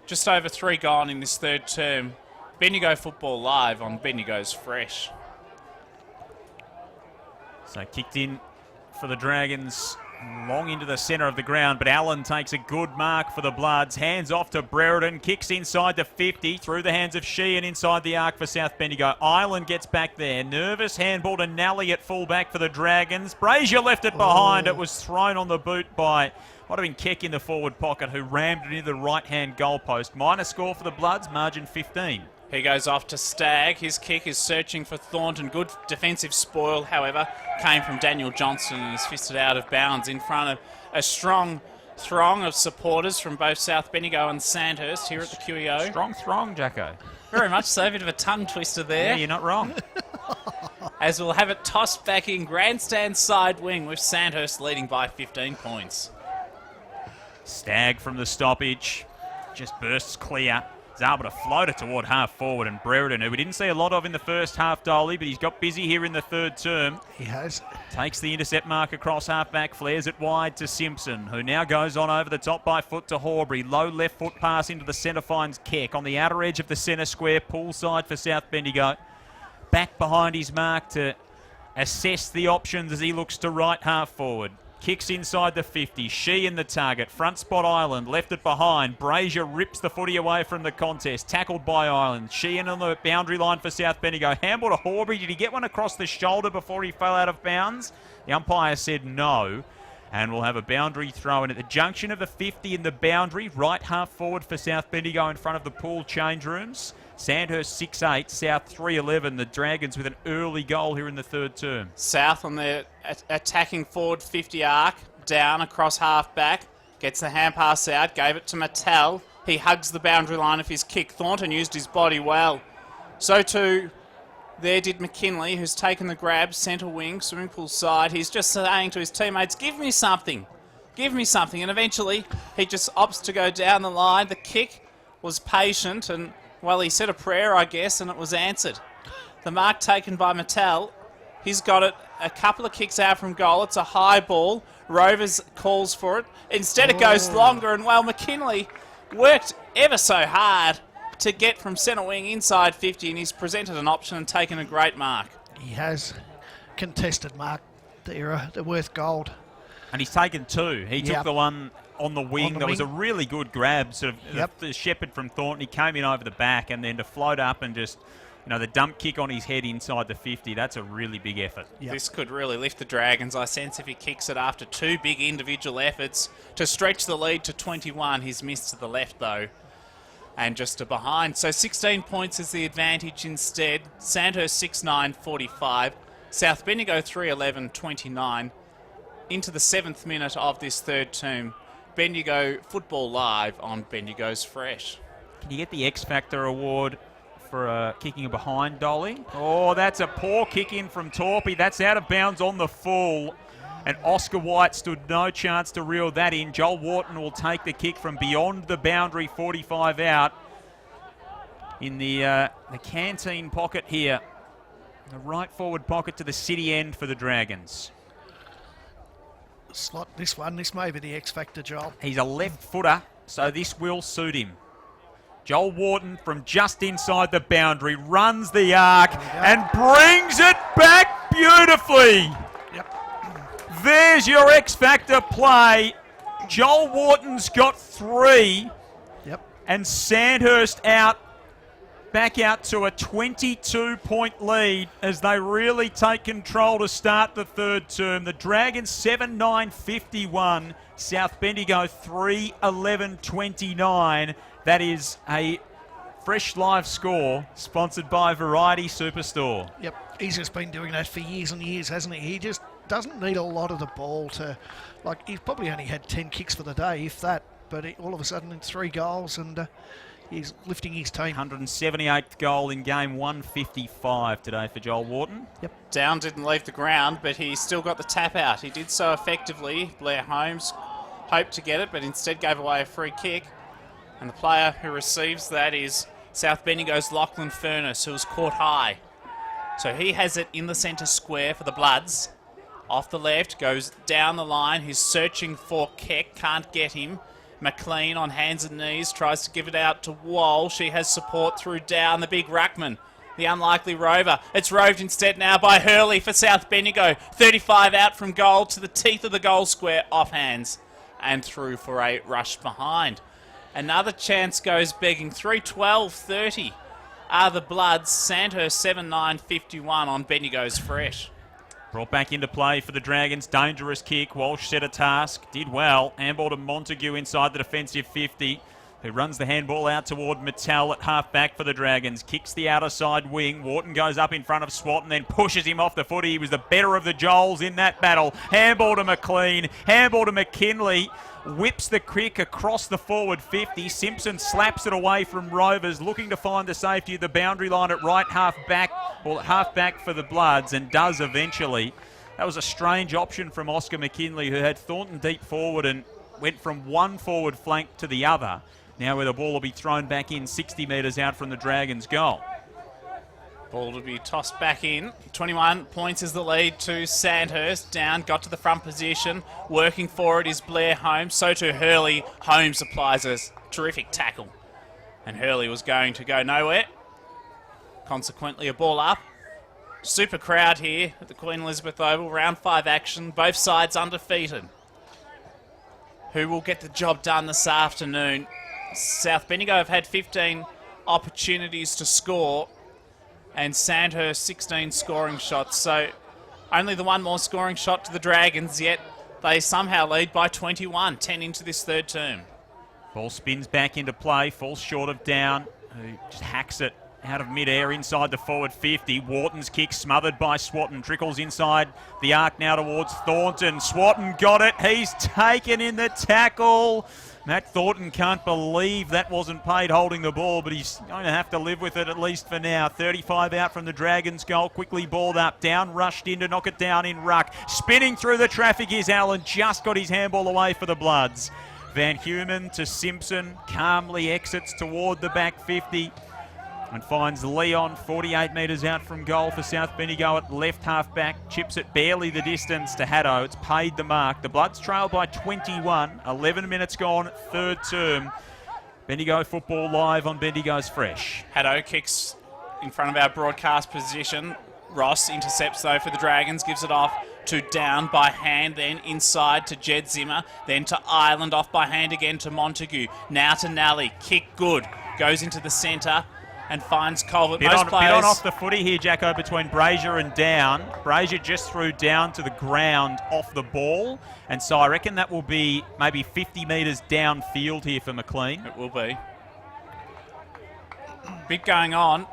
S1: Just over 3 gone in this third term. Bendigo football live on Bendigo's Fresh.
S2: So kicked in for the Dragons long into the centre of the ground, but Allen takes a good mark for the Bloods. Hands off to Brereton, kicks inside the 50, through the hands of Sheehan inside the arc for South Bendigo. Island gets back there. Nervous handball to Nally at fullback for the Dragons. Brazier left it behind. It was thrown on the boot by, might have been Keck in the forward pocket, who rammed it into the right-hand goalpost. Minor score for the Bloods, margin 15.
S1: He goes off to Stagg. His kick is searching for Thornton. Good defensive spoil, however, came from Daniel Johnston and is fisted out of bounds in front of a strong throng of supporters from both South Bendigo and Sandhurst here at the QEO.
S2: Strong throng, Jacko.
S1: Very much so. A bit of a tongue twister there.
S2: Yeah, you're not wrong.
S1: As we'll have it tossed back in grandstand side wing with Sandhurst leading by 15 points.
S2: Stagg from the stoppage. Just bursts clear. Is able to float it toward half forward, and Brereton, who we didn't see a lot of in the first half, Dolly, but he's got busy here in the third term.
S3: He has.
S2: Takes the intercept mark across half-back, flares it wide to Simpson, who now goes on over the top by foot to Horbury. Low left foot pass into the centre, finds Keck on the outer edge of the centre square, pool side for South Bendigo. Back behind his mark to assess the options as he looks to right half forward. Kicks inside the 50. Sheehan the target. Front spot Island. Left it behind. Brazier rips the footy away from the contest. Tackled by Island. Sheehan on the boundary line for South Bendigo. Handball to Horbury. Did he get one across the shoulder before he fell out of bounds? The umpire said no. And we'll have a boundary throw in at the junction of the 50 and the boundary. Right half forward for South Bendigo in front of the pool change rooms. Sandhurst 6-8, South 3-11. The Dragons with an early goal here in the third term.
S1: South on their attacking forward 50 arc, down across half back, gets the hand pass out, gave it to Mattel. He hugs the boundary line of his kick. Thornton used his body well. So too, there did McKinley, who's taken the grab, centre wing, swimming pool side. He's just saying to his teammates, give me something. Give me something. And eventually, he just opts to go down the line. The kick was patient and, well, he said a prayer, I guess, and it was answered. The mark taken by Mattel. He's got it a couple of kicks out from goal. It's a high ball. Rovers calls for it. Instead, it goes longer, and, well, McKinley worked ever so hard to get from centre wing inside 50, and he's presented an option and taken a great mark.
S3: He has. Contested mark. They're worth gold.
S2: And he's taken two. He took the one on the wing. That was a really good grab. Sort of the shepherd from Thornton. He came in over the back, and then to float up and just, the dump kick on his head inside the 50. That's a really big effort.
S3: Yep.
S1: This could really lift the Dragons. I sense if he kicks it after two big individual efforts to stretch the lead to 21. He's missed to the left, though, and just to behind. So 16 points is the advantage instead. Sandhurst 6-9-45. South Bendigo 3-11-29. Into the 7th minute of this third term. Bendigo football live on Bendigo's Fresh.
S2: Can you get the X Factor award for kicking behind, Dolly? Oh, that's a poor kick in from Torpy. That's out of bounds on the full. And Oscar White stood no chance to reel that in. Joel Wharton will take the kick from beyond the boundary, 45 out. In the canteen pocket here. The right forward pocket to the city end for the Dragons.
S3: Slot this one. This may be the X Factor, Joel.
S2: He's a left footer, so this will suit him. Joel Wharton from just inside the boundary runs the arc and brings it back beautifully.
S3: Yep.
S2: There's your X Factor play. Joel Wharton's got 3.
S3: Yep.
S2: And Sandhurst back out to a 22-point lead as they really take control to start the third term. The Dragons 7-9-51, South Bendigo 3-11-29. That is a Fresh Live score sponsored by Variety Superstore.
S3: Yep, he's just been doing that for years and years, hasn't he? He just doesn't need a lot of the ball to, he's probably only had 10 kicks for the day, if that. but all of a sudden it's 3 goals and he's lifting his team.
S2: 178th goal in game 155 today for Joel Wharton.
S3: Yep.
S1: Down didn't leave the ground, but he still got the tap out. He did so effectively. Blair Holmes hoped to get it, but instead gave away a free kick. And the player who receives that is South Bendigo's Lachlan Furness, who was caught high. So he has it in the centre square for the Bloods. Off the left, goes down the line. He's searching for Keck, can't get him. McLean on hands and knees, tries to give it out to Wall. She has support through down the big ruckman, the unlikely rover. It's roved instead now by Hurley for South Bendigo. 35 out from goal to the teeth of the goal square, off hands and through for a rush behind. Another chance goes begging. 3:12:30 are the Bloods. Sandhurst 7:9:51 on Bendigo's fresh.
S2: Brought back into play for the Dragons. Dangerous kick. Walsh set a task. Did well. Handball to Montague inside the defensive 50, who runs the handball out toward Mattel at half-back for the Dragons. Kicks the outer side wing. Wharton goes up in front of Swat and then pushes him off the footy. He was the better of the Joels in that battle. Handball to McLean. Handball to McKinley. Whips the kick across the forward 50. Simpson slaps it away from Rovers, looking to find the safety of the boundary line at right half-back, or at half-back for the Bloods, and does eventually. That was a strange option from Oscar McKinley, who had Thornton deep forward and went from one forward flank to the other. Now where the ball will be thrown back in 60 metres out from the Dragons' goal.
S1: Ball to be tossed back in. 21 points is the lead to Sandhurst. Down, got to the front position. Working for it is Blair Holmes. So to Hurley. Holmes applies a terrific tackle. And Hurley was going to go nowhere. Consequently, a ball up. Super crowd here at the Queen Elizabeth Oval. Round 5 action. Both sides undefeated. Who will get the job done this afternoon? South Bendigo have had 15 opportunities to score, and Sandhurst 16 scoring shots. So only the one more scoring shot to the Dragons, yet they somehow lead by 21, 10 into this third term.
S2: Ball spins back into play, falls short of Down, who just hacks it out of mid-air inside the forward 50. Wharton's kick smothered by Swatton. Trickles inside the arc now towards Thornton. Swatton got it. He's taken in the tackle. Matt Thornton can't believe that wasn't paid holding the ball, but he's going to have to live with it at least for now. 35 out from the Dragons' goal. Quickly balled up. Down rushed in to knock it down in ruck. Spinning through the traffic is Allen. Just got his handball away for the Bloods. Van Heumann to Simpson. Calmly exits toward the back 50 and finds Leon 48 metres out from goal for South Bendigo at left half-back. Chips it barely the distance to Haddo. It's paid the mark. The Bloods trail by 21. 11 minutes gone, third term. Bendigo football live on Bendigo's Fresh.
S1: Haddo kicks in front of our broadcast position. Ross intercepts though for the Dragons, gives it off to Down by hand, then inside to Jed Zimmer, then to Ireland, off by hand again to Montague. Now to Nally, kick good, goes into the centre and finds Colbert.
S2: Bit on off the footy here, Jacko, between Brazier and Down. Brazier just threw Down to the ground off the ball, and so I reckon that will be maybe 50 metres downfield here for McLean.
S1: It will be. Bit going on,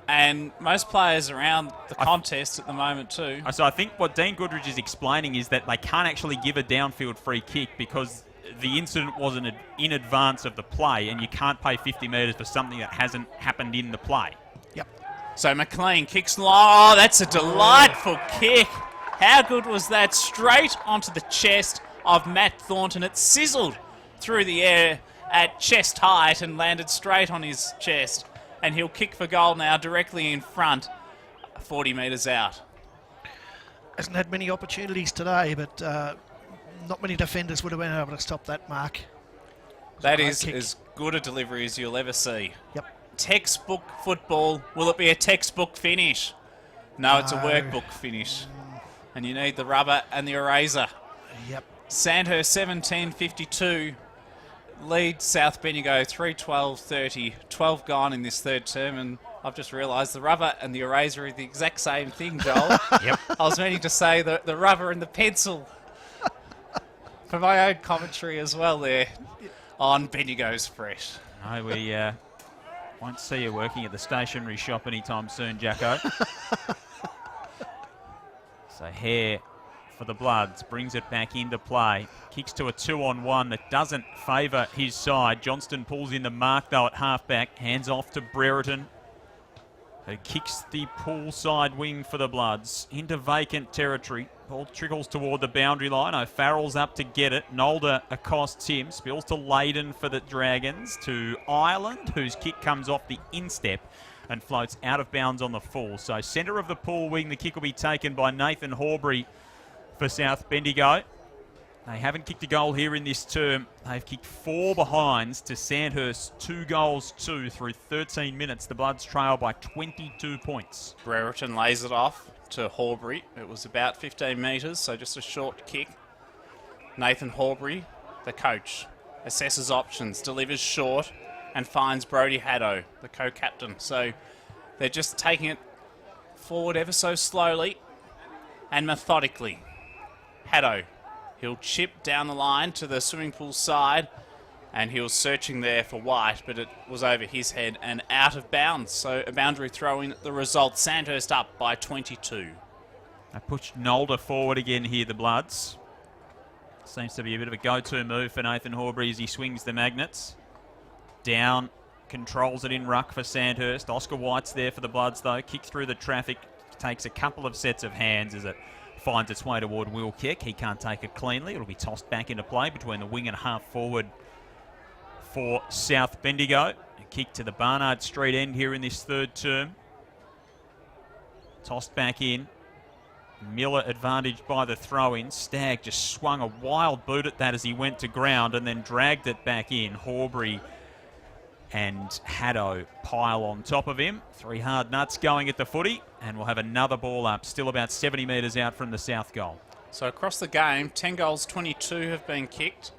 S1: and most players around the contest at the moment too.
S2: So I think what Dean Goodridge is explaining is that they can't actually give a downfield free kick because the incident wasn't in advance of the play, and you can't pay 50 metres for something that hasn't happened in the play.
S3: Yep.
S1: So McLean kicks long. Oh, that's a delightful kick. How good was that? Straight onto the chest of Matt Thornton. It sizzled through the air at chest height and landed straight on his chest. And he'll kick for goal now directly in front, 40 metres out.
S3: Hasn't had many opportunities today, but not many defenders would have been able to stop that mark.
S1: That is as good a delivery as you'll ever see.
S3: Yep.
S1: Textbook football. Will it be a textbook finish? No, it's a workbook finish. And you need the rubber and the eraser.
S3: Yep.
S1: Sandhurst 17:52 lead South Bendigo 3:12:30. 12 gone in this third term, and I've just realised the rubber and the eraser are the exact same thing, Joel.
S2: Yep.
S1: I was meaning to say the rubber and the pencil. For my own commentary as well there on Bendigo's Fresh.
S2: No, we won't see you working at the stationery shop anytime soon, Jacko. So Hare for the Bloods. Brings it back into play. Kicks to a 2-on-1 that doesn't favour his side. Johnston pulls in the mark though at halfback. Hands off to Brereton, who kicks the pull side wing for the Bloods into vacant territory. Ball trickles toward the boundary line. O'Farrell's up to get it. Nolder accosts him. Spills to Leyden for the Dragons. To Ireland, whose kick comes off the instep and floats out of bounds on the full. So centre of the pull wing, the kick will be taken by Nathan Horbury for South Bendigo. They haven't kicked a goal here in this term. They've kicked 4 behinds to Sandhurst 2-2 through 13 minutes. The Bloods trail by 22 points.
S1: Brereton lays it off to Horbury. It was about 15 metres, so just a short kick. Nathan Horbury, the coach, assesses options, delivers short, and finds Brodie Haddo, the co-captain. So they're just taking it forward ever so slowly and methodically. Haddo, he'll chip down the line to the swimming pool side, and he was searching there for White, but it was over his head and out of bounds. So a boundary throw in the result. Sandhurst up by 22.
S2: They push Nolder forward again here, the Bloods. Seems to be a bit of a go-to move for Nathan Horbury as he swings the magnets. Down, controls it in ruck for Sandhurst. Oscar White's there for the Bloods though. Kick through the traffic, takes a couple of sets of hands as it finds its way toward Will Keck. He can't take it cleanly. It'll be tossed back into play between the wing and half forward for South Bendigo. A kick to the Barnard Street end here in this third term. Tossed back in. Miller advantaged by the throw-in. Stagg just swung a wild boot at that as he went to ground and then dragged it back in. Horbury and Haddo pile on top of him. 3 hard nuts going at the footy, and we'll have another ball up, still about 70 metres out from the south goal.
S1: So across the game, 10 goals, 22 have been kicked.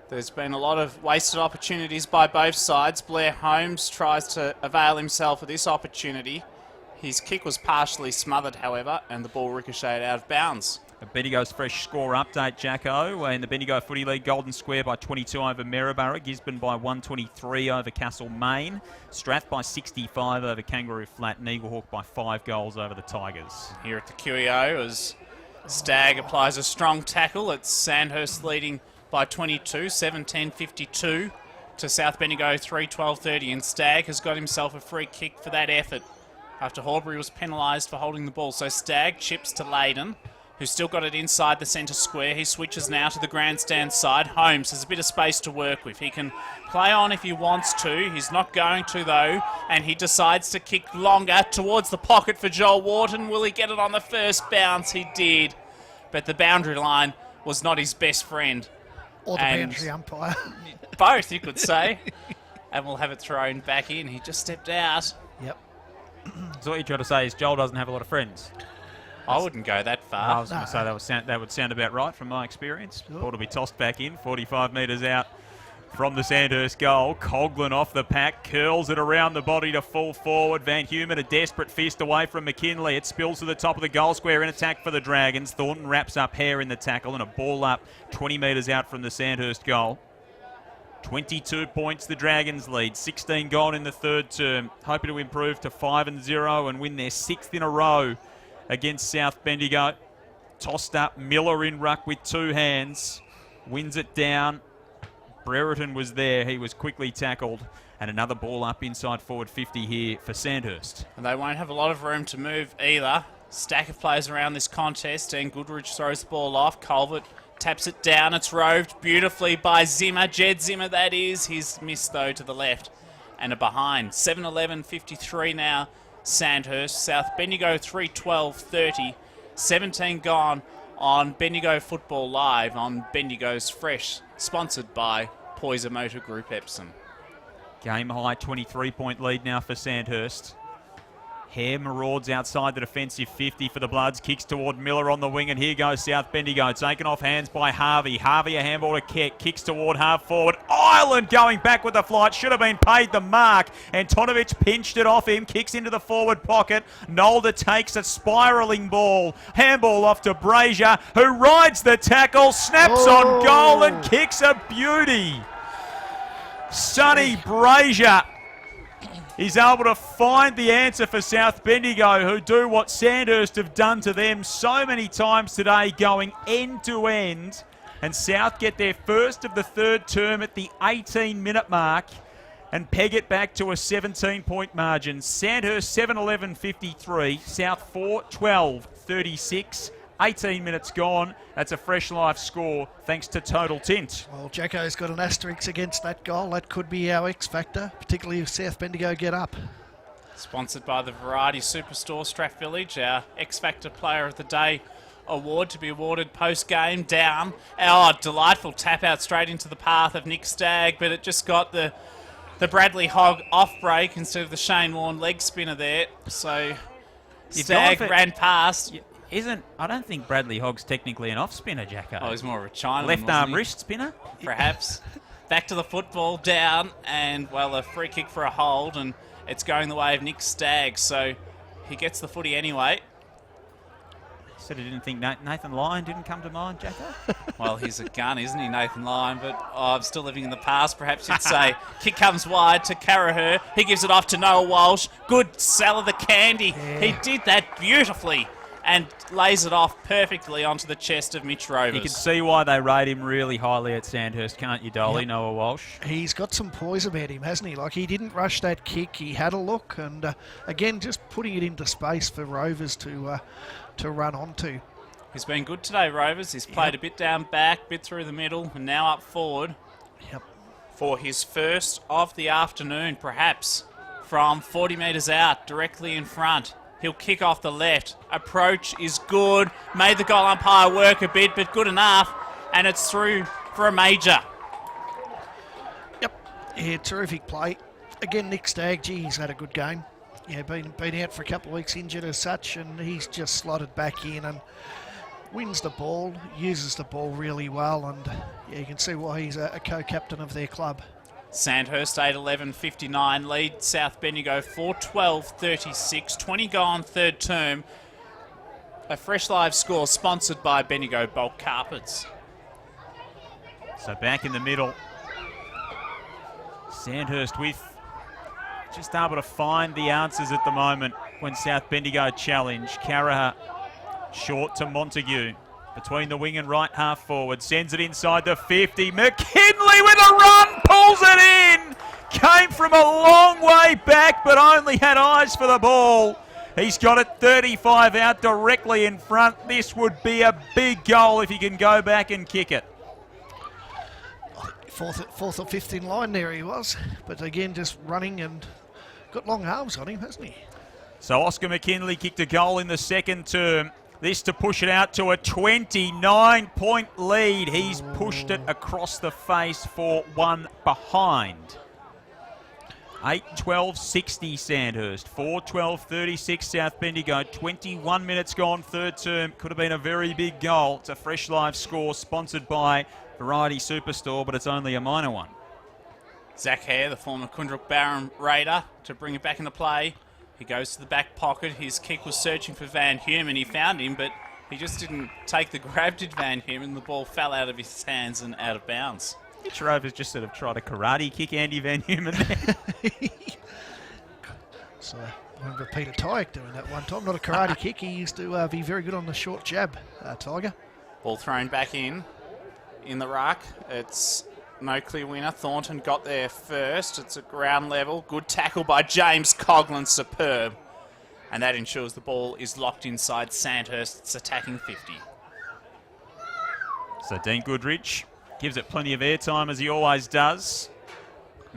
S1: There's been a lot of wasted opportunities by both sides. Blair Holmes tries to avail himself of this opportunity. His kick was partially smothered, however, and the ball ricocheted out of bounds.
S2: A Bendigo's fresh score update, Jacko. In the Bendigo Footy League, Golden Square by 22 over Maryborough, Gisborne by 123 over Castlemaine, Strath by 65 over Kangaroo Flat, and Eaglehawk by 5 goals over the Tigers.
S1: Here at the QEO, as Stagg applies a strong tackle, it's Sandhurst leading by 22, 17-52 to South Bendigo 3-12-30, and Stagg has got himself a free kick for that effort after Horbury was penalised for holding the ball. So Stagg chips to Leyden, who's still got it inside the centre square. He switches now to the grandstand side. Holmes has a bit of space to work with. He can play on if he wants to. He's not going to, though, and he decides to kick longer towards the pocket for Joel Wharton. Will he get it on the first bounce? He did, but the boundary line was not his best friend.
S3: Or the boundary umpire.
S1: Both, you could say. And we'll have it thrown back in. He just stepped out.
S3: Yep.
S2: So what you're trying to say is Joel doesn't have a lot of friends?
S1: I wouldn't go that
S2: I
S1: far.
S2: was going to say that would sound about right from my experience. Ball to be tossed back in, 45 metres out from the Sandhurst goal. Coghlan off the pack, curls it around the body to full forward. Van Humen, a desperate fist away from McKinley. It spills to the top of the goal square in attack for the Dragons. Thornton wraps up Hare in the tackle and a ball up 20 metres out from the Sandhurst goal. 22 points the Dragons lead, 16 gone in the third term. Hoping to improve to 5-0 and win their 6th in a row against South Bendigo. Tossed up, Miller in ruck with 2 hands. Wins it down. Brereton was there, he was quickly tackled. And another ball up inside forward 50 here for Sandhurst.
S1: And they won't have a lot of room to move either. Stack of players around this contest, and Goodrich throws the ball off. Colbert taps it down. It's roved beautifully by Zimmer. Jed Zimmer, that is. He's missed, though, to the left. And a behind. 7-11-53 now. Sandhurst. South Bendigo 3-12-30. 17 gone on Bendigo Football Live on Bendigo's Fresh. Sponsored by Poyser Motor Group Epsom.
S2: Game high 23-point lead now for Sandhurst. Hare marauds outside the defensive 50 for the Bloods. Kicks toward Miller on the wing, and here goes South Bendigo. Taken off hands by Harvey. Harvey a handball to Keck. Kicks toward half forward. Ireland going back with the flight. Should have been paid the mark. Antonovich pinched it off him. Kicks into the forward pocket. Nolder takes a spiralling ball. Handball off to Brazier, who rides the tackle. Snaps on goal and kicks a beauty. Sonny Brazier He's able to find the answer for South Bendigo, who do what Sandhurst have done to them so many times today, going end to end. And South get their first of the third term at the 18-minute mark and peg it back to a 17-point margin. Sandhurst 7-11-53, South 4-12-36. 18 minutes gone. That's a Fresh Life score thanks to Total Tint.
S3: Well, Jacko's got an asterisk against that goal. That could be our X factor, particularly if South Bendigo get up.
S1: Sponsored by the Variety Superstore Strathvillage, our X Factor Player of the Day award to be awarded post-game. Down. Oh, delightful tap out straight into the path of Nick Stagg, but it just got the Bradley Hogg off break instead of the Shane Warne leg spinner there. So Stagg ran past.
S2: I don't think Bradley Hogg's technically an off spinner, Jacko.
S1: Oh, he's more of a Chinaman.
S2: Left arm wrist spinner?
S1: Perhaps. Back to the football, down, and, well, a free kick for a hold, and it's going the way of Nick Stagg, so he gets the footy anyway.
S2: Said he didn't think Nathan Lyon didn't come to mind, Jacko?
S1: Well, he's a gun, isn't he, Nathan Lyon? But I'm still living in the past, perhaps you'd say. Kick comes wide to Carraher. He gives it off to Noah Walsh. Good sell of the candy. Yeah. He did that beautifully and lays it off perfectly onto the chest of Mitch Rovers.
S2: You can see why they rate him really highly at Sandhurst, can't you, Dolly? Yep. Noah Walsh.
S3: He's got some poise about him, hasn't he? Like, he didn't rush that kick. He had a look, and again, just putting it into space for Rovers to run onto.
S1: He's been good today, Rovers. He's played a bit down back, bit through the middle, and now up forward.
S3: Yep.
S1: For his first of the afternoon, perhaps, from 40 metres out, directly in front. He'll kick off the left. Approach is good. Made the goal umpire work a bit, but good enough. And it's through for a major.
S3: Yep. Yeah, terrific play. Again, Nick Stagg, he's had a good game. Yeah, been out for a couple of weeks injured as such, and he's just slotted back in and wins the ball, uses the ball really well, and yeah, you can see why he's a co-captain of their club.
S1: Sandhurst 8-11-59 lead South Bendigo 4-12-36, 20 gone third term. A Fresh Live score sponsored by Bendigo Bulk Carpets.
S2: So back in the middle, Sandhurst with just able to find the answers at the moment when South Bendigo challenge. Carraher short to Montague. Between the wing and right half forward. Sends it inside the 50. McKinley with a run. Pulls it in. Came from a long way back but only had eyes for the ball. He's got it 35 out directly in front. This would be a big goal if he can go back and kick it.
S3: Fourth or fifth in line there he was. But again, just running and got long arms on him, hasn't he?
S2: So Oscar McKinley kicked a goal in the second term. This to push it out to a 29-point lead. He's pushed it across the face for one behind. 8-12-60 Sandhurst. 4-12-36 South Bendigo. 21 minutes gone third term. Could have been a very big goal. It's a Fresh Live score sponsored by Variety Superstore, but it's only a minor one.
S1: Zach Hare, the former Kundrook Barham Raider, to bring it back into play. He goes to the back pocket. His kick was searching for Van Hume, and he found him, but he just didn't take the grab, did Van Hume, and the ball fell out of his hands and out of bounds.
S2: Mitch Rovers just sort of tried a karate kick Andy Van Hume there.
S3: So I remember Peter Tyke doing that one time. Not a karate kick. He used to be very good on the short jab, Tiger.
S1: Ball thrown back in the ruck. It's no clear winner. Thornton got there first. It's at ground level. Good tackle by James Coughlin. Superb. And that ensures the ball is locked inside Sandhurst's attacking 50.
S2: So Dean Goodrich gives it plenty of airtime as he always does.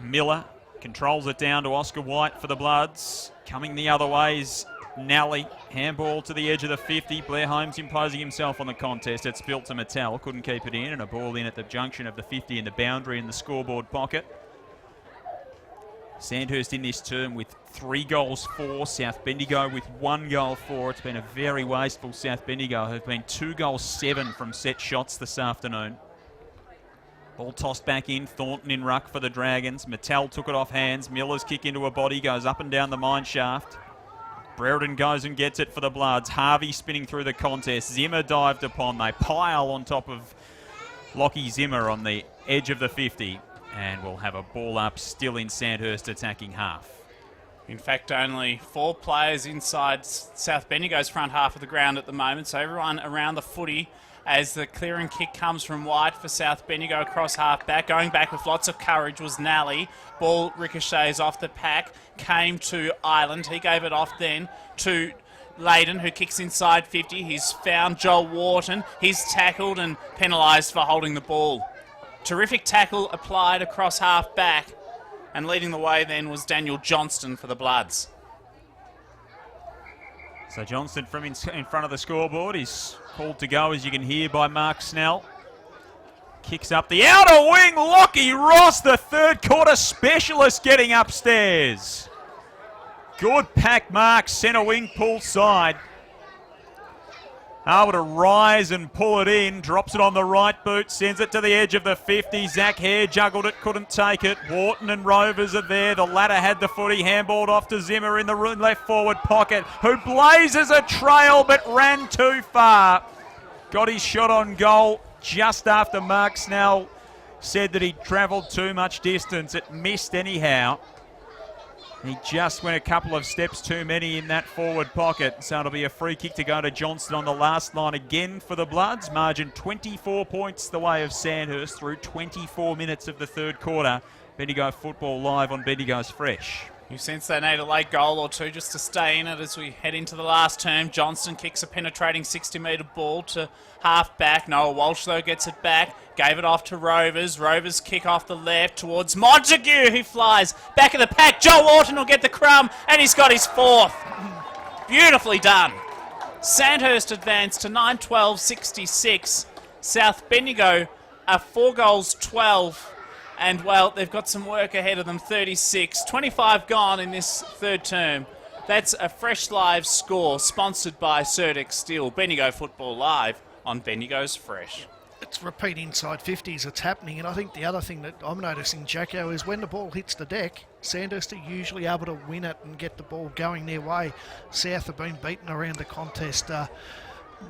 S2: Miller controls it down to Oscar White for the Bloods. Coming the other way is Nally. Handball to the edge of the 50. Blair Holmes imposing himself on the contest. It's built to Mattel. Couldn't keep it in. And a ball in at the junction of the 50 and the boundary in the scoreboard pocket. Sandhurst in this term with 3 goals for. South Bendigo with 1 goal for. It's been a very wasteful South Bendigo. Have been 2 goals 7 from set shots this afternoon. Ball tossed back in. Thornton in ruck for the Dragons. Mattel took it off hands. Miller's kick into a body. Goes up and down the mine shaft. Brereton goes and gets it for the Bloods. Harvey spinning through the contest. Zimmer dived upon. They pile on top of Lockie Zimmer on the edge of the 50. And we'll have a ball up still in Sandhurst attacking half.
S1: In fact, only 4 players inside South Bendigo's front half of the ground at the moment, so everyone around the footy as the clearing kick comes from wide for South Bendigo across half back. Going back with lots of courage was Nally. Ball ricochets off the pack, came to Ireland. He gave it off then to Layden, who kicks inside 50. He's found Joel Wharton. He's tackled and penalised for holding the ball. Terrific tackle applied across half back, and leading the way then was Daniel Johnston for the Bloods.
S2: So Johnston from in front of the scoreboard is called to go, as you can hear, by Mark Snell. Kicks up the outer wing. Lockie Ross, the third quarter specialist, getting upstairs. Good pack mark, centre wing pull side. Able to rise and pull it in. Drops it on the right boot. Sends it to the edge of the 50. Zach Hare juggled it, couldn't take it. Wharton and Rovers are there. The latter had the footy. Handballed off to Zimmer in the left forward pocket, who blazes a trail but ran too far. Got his shot on goal just after Mark Snell said that he travelled too much distance. It missed anyhow. He just went a couple of steps too many in that forward pocket. So it'll be a free kick to go to Johnston on the last line again for the Bloods. Margin 24 points the way of Sandhurst through 24 minutes of the third quarter. Bendigo football live on Bendigo's Fresh.
S1: You sense they need a late goal or two just to stay in it as we head into the last term. Johnston kicks a penetrating 60-metre ball to half-back. Noah Walsh, though, gets it back. Gave it off to Rovers. Rovers kick off the left towards Montague, who flies back of the pack. Joel Wharton will get the crumb, and he's got his 4th. Beautifully done. Sandhurst advanced to 9-12-66. South Bendigo are 4 goals 12. And, well, they've got some work ahead of them, 36. 25 gone in this third term. That's a Fresh Live score sponsored by Certex Steel. Bendigo Football Live on Bendigo's Fresh.
S3: It's repeat inside 50s. It's happening. And I think the other thing that I'm noticing, Jacko, is when the ball hits the deck, Sandhurst are usually able to win it and get the ball going their way. South have been beaten around the contest.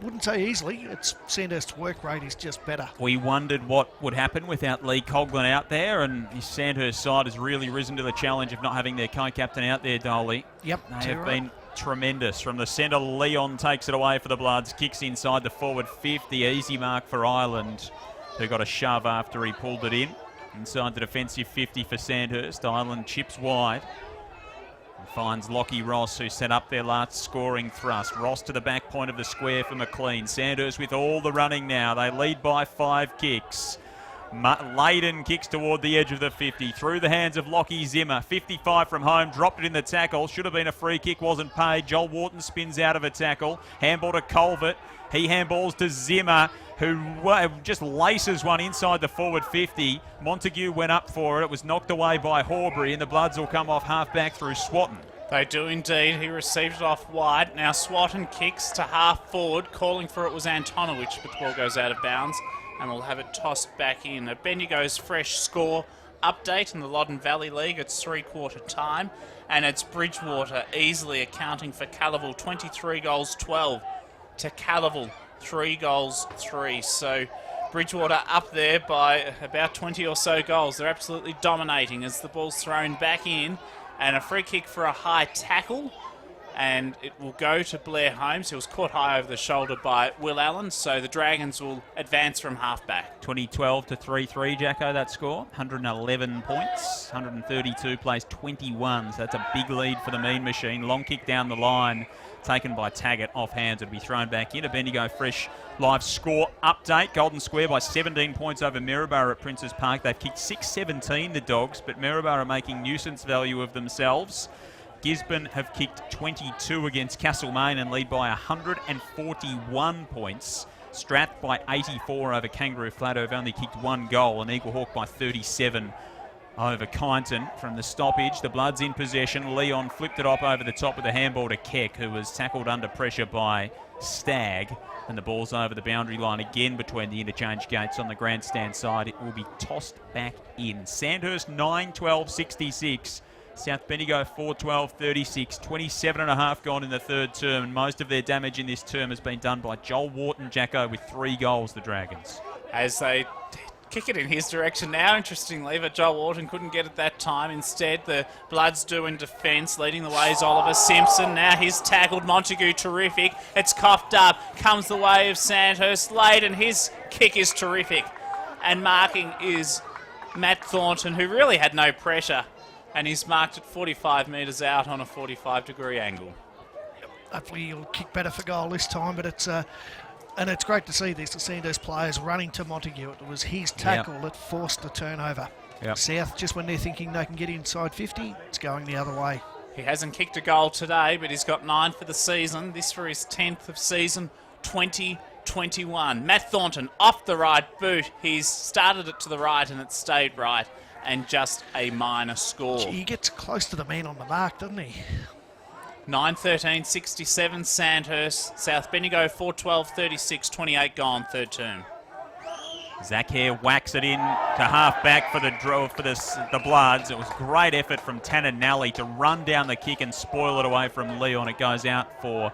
S3: Wouldn't say easily. It's Sandhurst's work rate is just better.
S2: We wondered what would happen without Lee Coughlin out there, and his Sandhurst side has really risen to the challenge of not having their co-captain out there, Dolly.
S3: Yep.
S2: They have been tremendous. From the centre, Leon takes it away for the Bloods, kicks inside the forward 50, easy mark for Ireland, who got a shove after he pulled it in. Inside the defensive 50 for Sandhurst. Ireland chips wide. Finds Lockie Ross, who set up their last scoring thrust. Ross to the back point of the square for McLean. Sandhurst with all the running now. They lead by 5 kicks. Layden kicks toward the edge of the 50. Through the hands of Lockie Zimmer. 55 from home. Dropped it in the tackle. Should have been a free kick. Wasn't paid. Joel Wharton spins out of a tackle. Handball to Colvert. He handballs to Zimmer, who just laces one inside the forward 50. Montague went up for it. It was knocked away by Horbury, and the Bloods will come off half-back through Swatton.
S1: They do indeed. He received it off wide. Now Swatton kicks to half forward. Calling for it was Antonovich, but the ball goes out of bounds, and we'll have it tossed back in. A Bendigo's Fresh score update in the Loddon Valley League. It's 3-quarter time, and it's Bridgewater easily accounting for Calival. 23 goals 12 to Calival. 3 goals 3. So Bridgewater up there by about 20 or so goals. They're absolutely dominating as the ball's thrown back in, and a free kick for a high tackle, and it will go to Blair Holmes. He was caught high over the shoulder by Will Allen, so the Dragons will advance from halfback.
S2: 2012 to 3-3, Jacko, that score. 111 points, 132 plays 21, so that's a big lead for the Mean Machine. Long kick down the line, taken by Taggart off hands. It'll be thrown back in. A Bendigo Fresh live score update. Golden Square by 17 points over Maryborough at Princes Park. They've kicked 6-17, the Dogs, but Maryborough are making nuisance value of themselves. Gisborne have kicked 22 against Castlemaine and lead by 141 points. Strath by 84 over Kangaroo Flat, who have only kicked 1 goal, and Eagle Hawk by 37 over Kyneton. From the stoppage, the Bloods in possession. Leon flipped it off over the top with a handball to Keck, who was tackled under pressure by Stagg. And the ball's over the boundary line again between the interchange gates on the grandstand side. It will be tossed back in. Sandhurst 9-12-66. South Bendigo 4-12-36. 27.5 gone in the third term, and most of their damage in this term has been done by Joel Wharton, Jacko, with 3 goals, the Dragons.
S1: As they kick it in his direction now, interestingly, but Joel Wharton couldn't get it that time. Instead, the Bloods do in defence. Leading the way is Oliver Simpson. Now he's tackled. Montague, terrific. It's coughed up. Comes the way of Sandhurst. Late, and his kick is terrific. And marking is Matt Thornton, who really had no pressure. And he's marked at 45 metres out on a 45-degree angle.
S3: Hopefully he'll kick better for goal this time, but it's great to see this. The Sandhurst players running to Montague. It was his tackle that forced the turnover.
S2: Yep.
S3: South, just when they're thinking they can get inside 50, it's going the other way.
S1: He hasn't kicked a goal today, but he's got 9 for the season. This for his 10th of season 2021. Matt Thornton off the right boot. He's started it to the right and it stayed right, and just a minor score.
S3: He gets close to the man on the mark, doesn't he?
S1: 9-13-67 Sandhurst. South Bendigo 4-12-36, 28 gone, third term.
S2: Zach Hare whacks it in to half back for the draw for the Bloods. It was great effort from Tanner Nally to run down the kick and spoil it away from Leon. It goes out for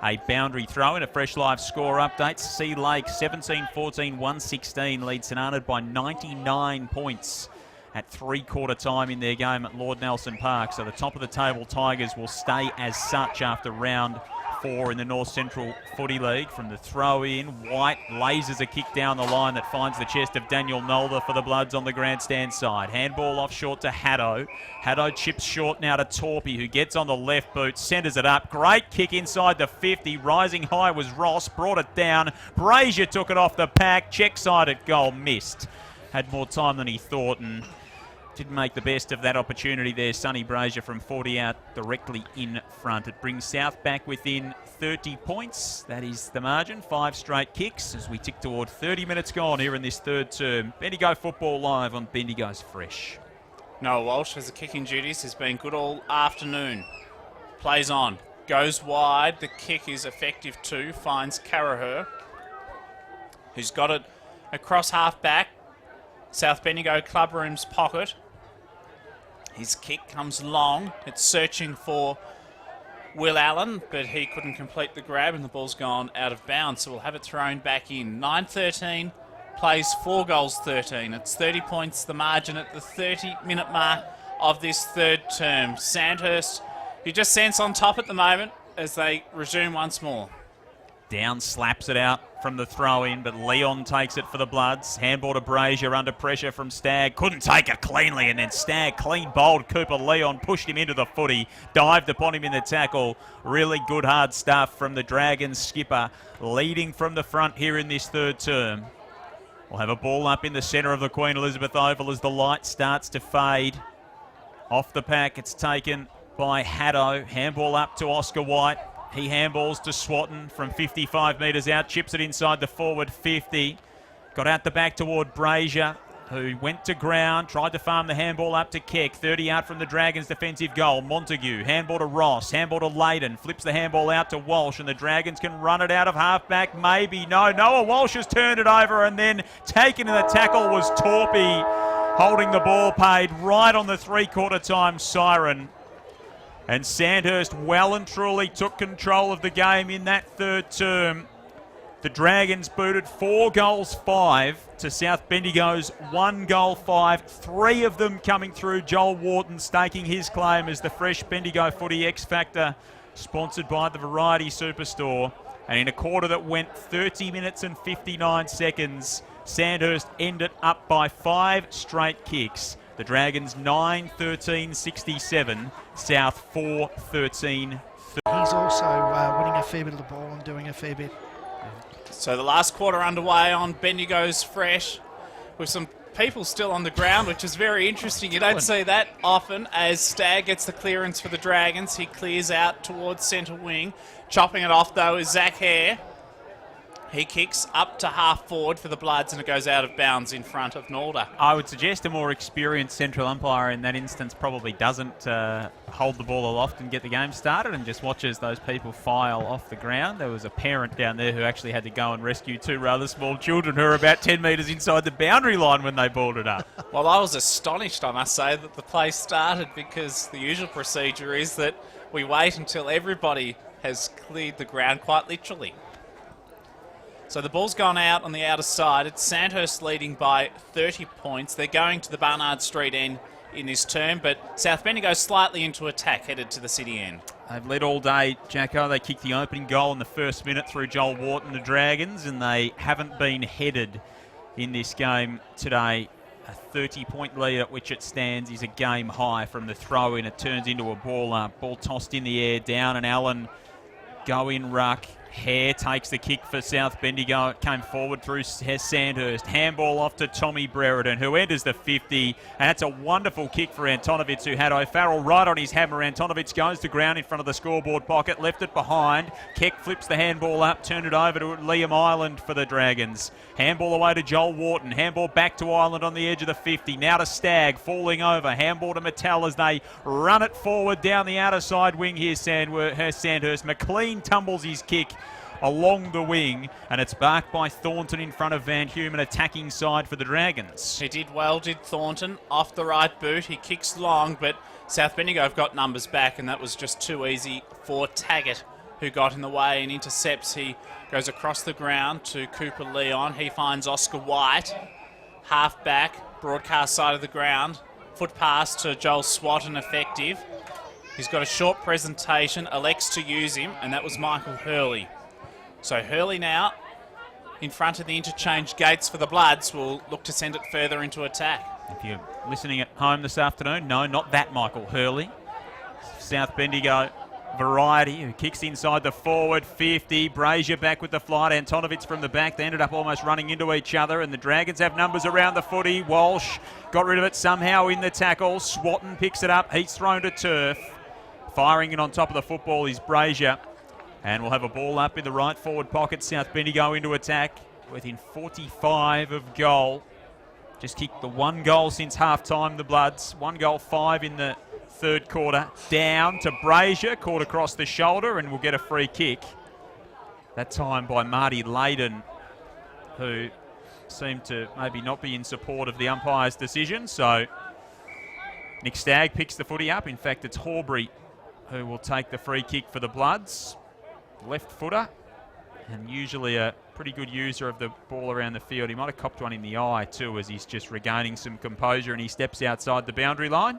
S2: a boundary throw. In a fresh live score update, Sea Lake 17-14-116 leads St Arnaud by 99 points at three-quarter time in their game at Lord Nelson Park. So the top of the table Tigers will stay as such after round 4 in the North Central Footy League. From the throw-in, White lasers a kick down the line that finds the chest of Daniel Nolder for the Bloods on the grandstand side. Handball off short to Haddo. Haddo chips short now to Torpy, who gets on the left boot, centres it up. Great kick inside the 50. Rising high was Ross, brought it down. Brazier took it off the pack. Check-sided goal missed. Had more time than he thought and didn't make the best of that opportunity there. Sonny Brazier from 40 out directly in front. It brings South back within 30 points. That is the margin. 5 straight kicks as we tick toward 30 minutes gone here in this third term. Bendigo football live on Bendigo's Fresh.
S1: Noah Walsh has the kicking duties. Has been good all afternoon. Plays on. Goes wide. The kick is effective too. Finds Carraher, who's got it across half back. South Bendigo club room's pocket. His kick comes long. It's searching for Will Allen, but he couldn't complete the grab and the ball's gone out of bounds, so we'll have it thrown back in. 9-13 plays 4 goals 13. It's 30 points the margin at the 30-minute mark of this third term. Sandhurst, who just sense on top at the moment as they resume once more.
S2: Down slaps it out from the throw-in, but Leon takes it for the Bloods. Handball to Brazier under pressure from Stagg. Couldn't take it cleanly, and then Stagg clean bowled Cooper Leon, pushed him into the footy, dived upon him in the tackle. Really good hard stuff from the Dragons skipper, leading from the front here in this third term. We'll have a ball up in the centre of the Queen Elizabeth Oval as the light starts to fade. Off the pack, it's taken by Haddo. Handball up to Oscar White. He handballs to Swatton from 55 metres out, chips it inside the forward 50. Got out the back toward Brazier, who went to ground, tried to farm the handball up to Keck. 30 out from the Dragons' defensive goal. Montague, handball to Ross, handball to Layden, flips the handball out to Walsh, and the Dragons can run it out of half-back. Maybe, no. Noah Walsh has turned it over, and then taken in the tackle was Torpy, holding the ball paid right on the three-quarter time siren. And Sandhurst well and truly took control of the game in that third term. The Dragons booted 4 goals 5 to South Bendigo's 1 goal 5. 3 of them coming through Joel Wharton, staking his claim as the fresh Bendigo Footy X Factor, sponsored by the Variety Superstore. And in a quarter that went 30 minutes and 59 seconds, Sandhurst ended up by 5 straight kicks. The Dragons 9-13-67, South 4-13.
S3: He's also winning a fair bit of the ball and doing a fair bit.
S1: So the last quarter underway on Bendigo's Fresh, with some people still on the ground, which is very interesting. You don't see that often as Stagg gets the clearance for the Dragons. He clears out towards centre wing. Chopping it off, though, is Zach Hare. He kicks up to half forward for the Bloods, and it goes out of bounds in front of Nalder.
S2: I would suggest a more experienced central umpire in that instance probably doesn't hold the ball aloft and get the game started, and just watches those people file off the ground. There was a parent down there who actually had to go and rescue 2 rather small children who were about 10 metres inside the boundary line when they balled it up.
S1: Well, I was astonished, I must say, that the play started, because the usual procedure is that we wait until everybody has cleared the ground, quite literally. So the ball's gone out on the outer side. It's Sandhurst leading by 30 points. They're going to the Barnard Street end in this term, but South Bendigo slightly into attack, headed to the city end.
S2: They've led all day, Jacko. They kicked the opening goal in the first minute through Joel Wharton, the Dragons, and they haven't been headed in this game today. A 30-point lead at which it stands is a game high from the throw-in. It turns into a ball tossed in the air, down, and Allen go in ruck. Hare takes the kick for South Bendigo. It came forward through Sandhurst. Handball off to Tommy Brereton, who enters the 50. And that's a wonderful kick for Antonovich, who had O'Farrell right on his hammer. Antonovich goes to ground in front of the scoreboard pocket, left it behind. Keck flips the handball up, turned it over to Liam Ireland for the Dragons. Handball away to Joel Wharton. Handball back to Ireland on the edge of the 50. Now to Stagg, falling over. Handball to Mattel as they run it forward down the outer side wing here, Sandhurst. McLean tumbles his kick along the wing, and it's back by Thornton in front of Van Humen, attacking side for the Dragons.
S1: He did well, did Thornton, off the right boot. He kicks long, but South Bendigo have got numbers back, and that was just too easy for Taggart, who got in the way and intercepts. He goes across the ground to Cooper Leon. He finds Oscar White, half back, broadcast side of the ground. Foot pass to Joel Swatton, effective. He's got a short presentation, elects to use him, and that was Michael Hurley. So Hurley now in front of the interchange gates for the Bloods will look to send it further into attack.
S2: If you're listening at home this afternoon, no, not that Michael Hurley. South Bendigo variety, who kicks inside the forward 50. Brazier back with the flight. Antonovich from the back. They ended up almost running into each other, and the Dragons have numbers around the footy. Walsh got rid of it somehow in the tackle. Swatton picks it up. He's thrown to turf. Firing in on top of the football is Brazier. And we'll have a ball up in the right forward pocket. South Bendigo into attack within 45 of goal. Just kicked the one goal since half-time, the Bloods. 1 goal, 5 in the third quarter. Down to Brazier, caught across the shoulder, and will get a free kick. That time by Marty Layden, who seemed to maybe not be in support of the umpire's decision. So Nick Stagg picks the footy up. In fact, it's Horbury who will take the free kick for the Bloods. Left footer, and usually a pretty good user of the ball around the field. He might have copped one in the eye too, as he's just regaining some composure, and he steps outside the boundary line.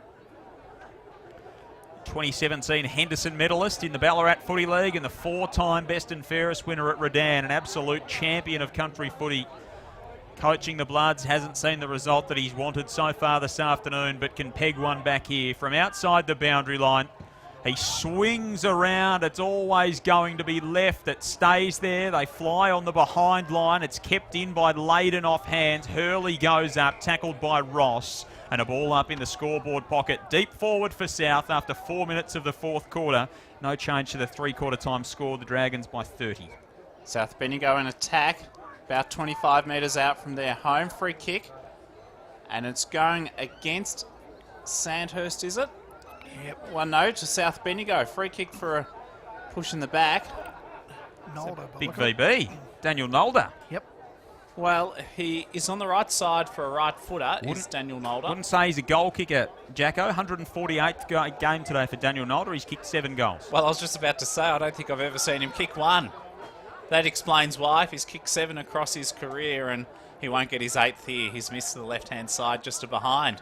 S2: 2017 Henderson medalist in the Ballarat Footy League and the 4-time best and fairest winner at Redan, an absolute champion of country footy. Coaching the Bloods, hasn't seen the result that he's wanted so far this afternoon, but can peg one back here from outside the boundary line. He swings around. It's always going to be left. It stays there. They fly on the behind line. It's kept in by Layden off hands. Hurley goes up, tackled by Ross. And a ball up in the scoreboard pocket. Deep forward for South after 4 minutes of the fourth quarter. No change to the three-quarter time score. The Dragons by 30.
S1: South Bendigo in attack, about 25 metres out from their home. Free kick. And it's going against Sandhurst, is it?
S3: Yep.
S1: 1-0 to South Bendigo. Free kick for a push in the back.
S3: Nolder.
S2: Big VB. Daniel Nolder.
S3: Yep.
S1: Well, he is on the right side for a right footer, is Daniel Nolder.
S2: Wouldn't say he's a goal kicker, Jacko. 148th game today for Daniel Nolder. He's kicked 7 goals.
S1: Well, I was just about to say, I don't think I've ever seen him kick 1. That explains why. If he's kicked 7 across his career and he won't get his 8th here, he's missed to the left-hand side just a behind.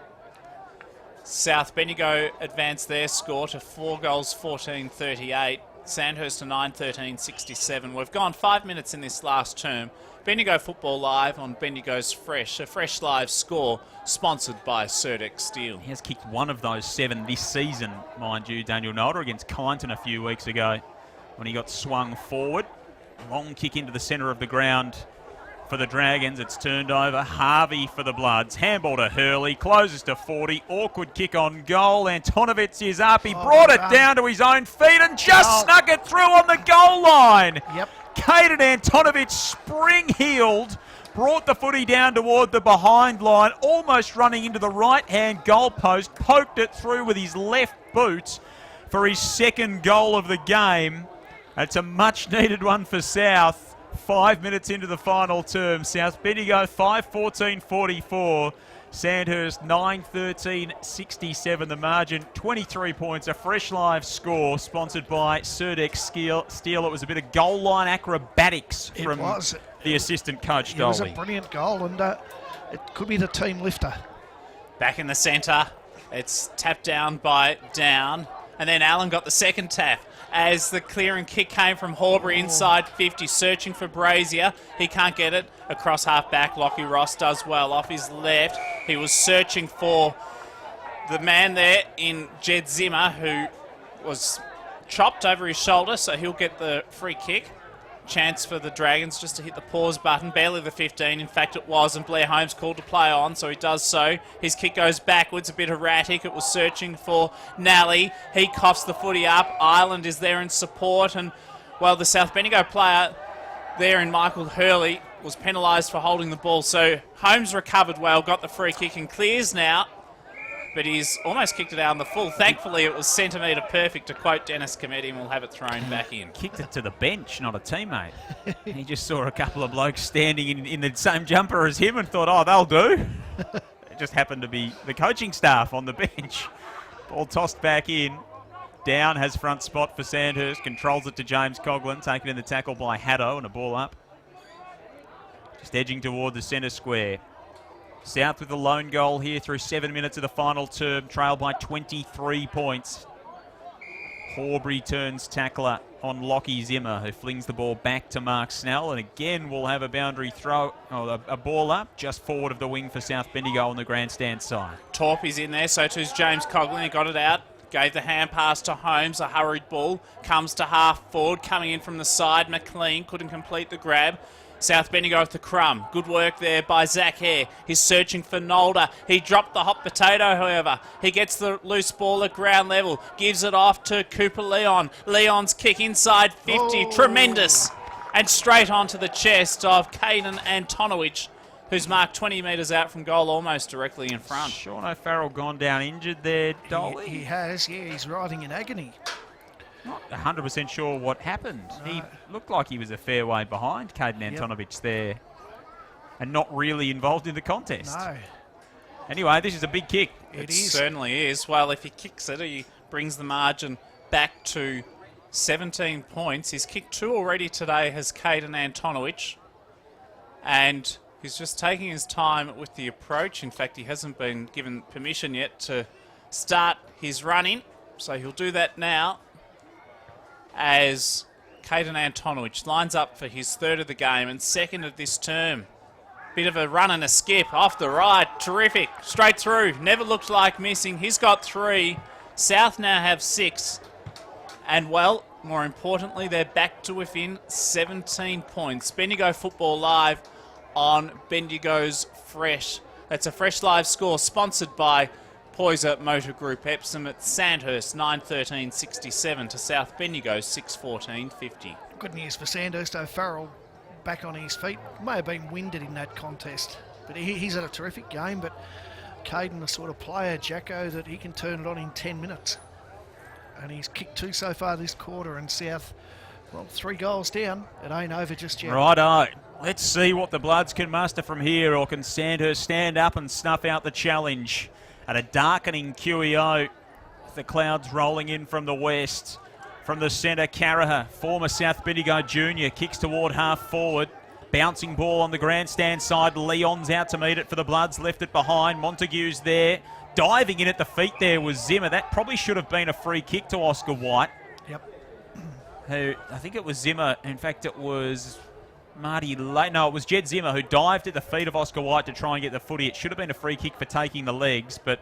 S1: South Bendigo advanced their score to 4 goals, 14-38. Sandhurst to 9-13-67. We've gone 5 minutes in this last term. Bendigo Football Live on Bendigo's Fresh, a Fresh Live score sponsored by Surdex Steel.
S2: He has kicked 1 of those 7 this season, mind you, Daniel Nolder, against Kyneton a few weeks ago when he got swung forward. Long kick into the centre of the ground for the Dragons. It's turned over. Harvey for the Bloods. Handball to Hurley. Closes to 40. Awkward kick on goal. Antonovich is up. He brought it down to his own feet and just snuck it through on the goal line.
S3: Yep.
S2: Caden Antonovich spring-heeled. Brought the footy down toward the behind line. Almost running into the right-hand goal post. Poked it through with his left boot for his second goal of the game. It's a much-needed one for South. 5 minutes into the final term. South Bendigo 5-14-44. Sandhurst 9-13-67. The margin 23 points. A Fresh Live score sponsored by Surdex Steel. It was a bit of goal line acrobatics from the assistant coach,
S3: It was a
S2: Dolly.
S3: brilliant goal, and it could be the team lifter.
S1: Back in the centre. It's tapped down by Down. And then Allen got the second tap as the clearing kick came from Horbury inside 50, searching for Brazier. He can't get it. Across half back, Lockie Ross does well. Off his left, he was searching for the man there in Jed Zimmer, who was chopped over his shoulder, so he'll get the free kick. Chance for the Dragons just to hit the pause button. Barely the 15, in fact it was, and Blair Holmes called to play on, so he does so. His kick goes backwards, a bit erratic. It was searching for Nally. He coughs the footy up. Ireland is there in support, and, well, the South Bendigo player there in Michael Hurley was penalised for holding the ball, so Holmes recovered well, got the free kick and clears now, but he's almost kicked it out on the full. Thankfully, it was centimetre perfect, to quote Dennis Cometti, and we'll have it thrown back in.
S2: Kicked it to the bench, not a teammate. He just saw a couple of blokes standing in the same jumper as him and thought, oh, they'll do. It just happened to be the coaching staff on the bench. Ball tossed back in. Down has front spot for Sandhurst, controls it to James Coughlin, taken in the tackle by Haddo, and a ball up. Just edging toward the centre square. South with a lone goal here through 7 minutes of the final term, trailed by 23 points. Horbury turns tackler on Lockie Zimmer, who flings the ball back to Mark Snell, and again we'll have a boundary throw, a ball up just forward of the wing for South Bendigo on the grandstand side.
S1: Torp is in there, so too's James Coughlin. He got it out, gave the hand pass to Holmes, a hurried ball, comes to half forward, coming in from the side. McLean couldn't complete the grab. South Bendigo with the crumb. Good work there by Zach Hare. He's searching for Nolder. He dropped the hot potato, however. He gets the loose ball at ground level. Gives it off to Cooper Leon. Leon's kick inside 50.
S3: Oh.
S1: Tremendous. And straight onto the chest of Caden Antonowicz, who's marked 20 metres out from goal, almost directly in front.
S2: Sean O'Farrell gone down injured there, Dolly.
S3: He has, yeah, he's writhing in agony.
S2: Not 100% sure what happened. He looked like he was a fair way behind Caden Antonowicz there and not really involved in the contest.
S3: No,
S2: Anyway, this is a big kick.
S1: It certainly is. Well, if he kicks it, he brings the margin back to 17 points. He's kicked 2 already today, has Caden Antonowicz. And he's just taking his time with the approach. In fact, he hasn't been given permission yet to start his run-in. So he'll do that now, as Caden Antonowicz lines up for his third of the game and second of this term. Bit of a run and a skip off the right. Terrific. Straight through. Never looked like missing. He's got 3. South now have 6. And, well, more importantly, they're back to within 17 points. Bendigo Football Live on Bendigo's Fresh. That's a Fresh Live score sponsored by Poyser Motor Group Epsom at Sandhurst, 9:13.67 to South Bendigo, 6:14.50.
S3: good news for Sandhurst. O'Farrell back on his feet. May have been winded in that contest, but he's had a terrific game. But Caden, the sort of player, Jacko, that he can turn it on in 10 minutes. And he's kicked 2 so far this quarter, and South, well, 3 goals down. It ain't over just yet.
S2: Righto. Let's see what the Bloods can muster from here, or can Sandhurst stand up and snuff out the challenge at a darkening QEO. The clouds rolling in from the west. From the centre, Caraha, former South Bendigo junior, kicks toward half forward. Bouncing ball on the grandstand side. Leon's out to meet it for the Bloods, left it behind. Montague's there. Diving in at the feet there was Zimmer. That probably should have been a free kick to Oscar White.
S3: Yep.
S2: Who, I think it was Zimmer. In fact, it was it was Jed Zimmer who dived at the feet of Oscar White to try and get the footy. It should have been a free kick for taking the legs, but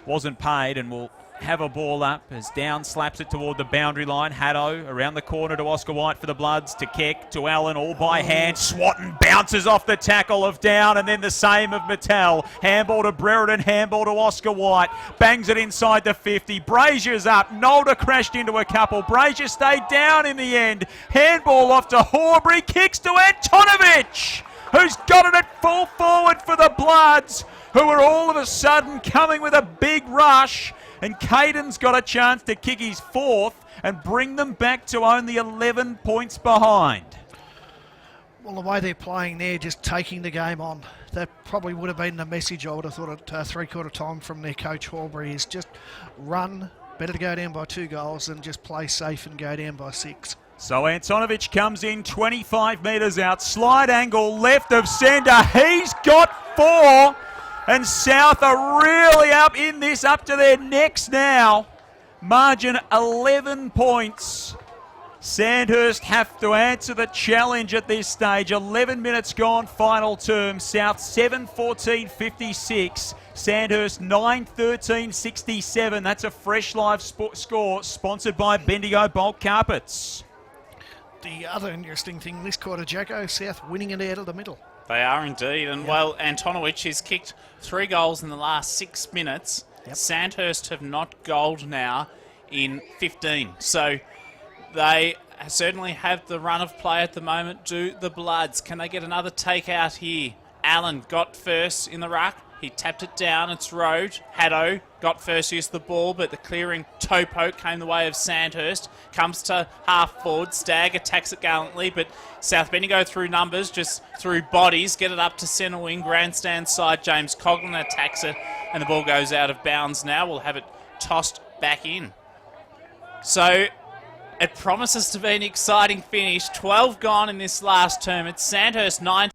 S2: wasn't paid, and will have a ball up as Down slaps it toward the boundary line. Haddo around the corner to Oscar White for the Bloods, to Keck, to Allen, all by hand. Swatton bounces off the tackle of Down, and then the same of Mattel. Handball to Brereton, handball to Oscar White. Bangs it inside the 50. Brazier's up. Nolder crashed into a couple. Brazier stayed down in the end. Handball off to Horbury. Kicks to Antonowicz, who's got it at full forward for the Bloods, who are all of a sudden coming with a big rush. And Caden's got a chance to kick his 4th and bring them back to only 11 points behind.
S3: Well, the way they're playing there, just taking the game on, that probably would have been the message I would have thought at three-quarter time from their coach Horbury, is just run. Better to go down by 2 goals than just play safe and go down by 6.
S2: So Antonovich comes in 25 metres out. Slide angle left of centre. He's got 4. And South are really up in this, up to their necks now. Margin 11 points. Sandhurst have to answer the challenge at this stage. 11 minutes gone, final term. South 7-14-56. Sandhurst 9-13-67. That's a fresh live score sponsored by Bendigo Bulk Carpets.
S3: The other interesting thing in this quarter, Jacko, South winning it out of the middle.
S1: They are indeed. And, well, Antonovich has kicked 3 goals in the last 6 minutes.
S3: Yep.
S1: Sandhurst have not goaled now in 15. So they certainly have the run of play at the moment. Do the Bloods. Can they get another takeout here? Allen got first in the ruck. He tapped it down. It's Road. Haddo got first use of the ball, but the clearing toe poke came the way of Sandhurst. Comes to half forward. Stagg attacks it gallantly, but South Bendigo through numbers, just through bodies, get it up to centre wing. Grandstand side, James Coughlin attacks it, and the ball goes out of bounds now. We'll have it tossed back in. So it promises to be an exciting finish. 12 gone in this last term. It's Sandhurst 9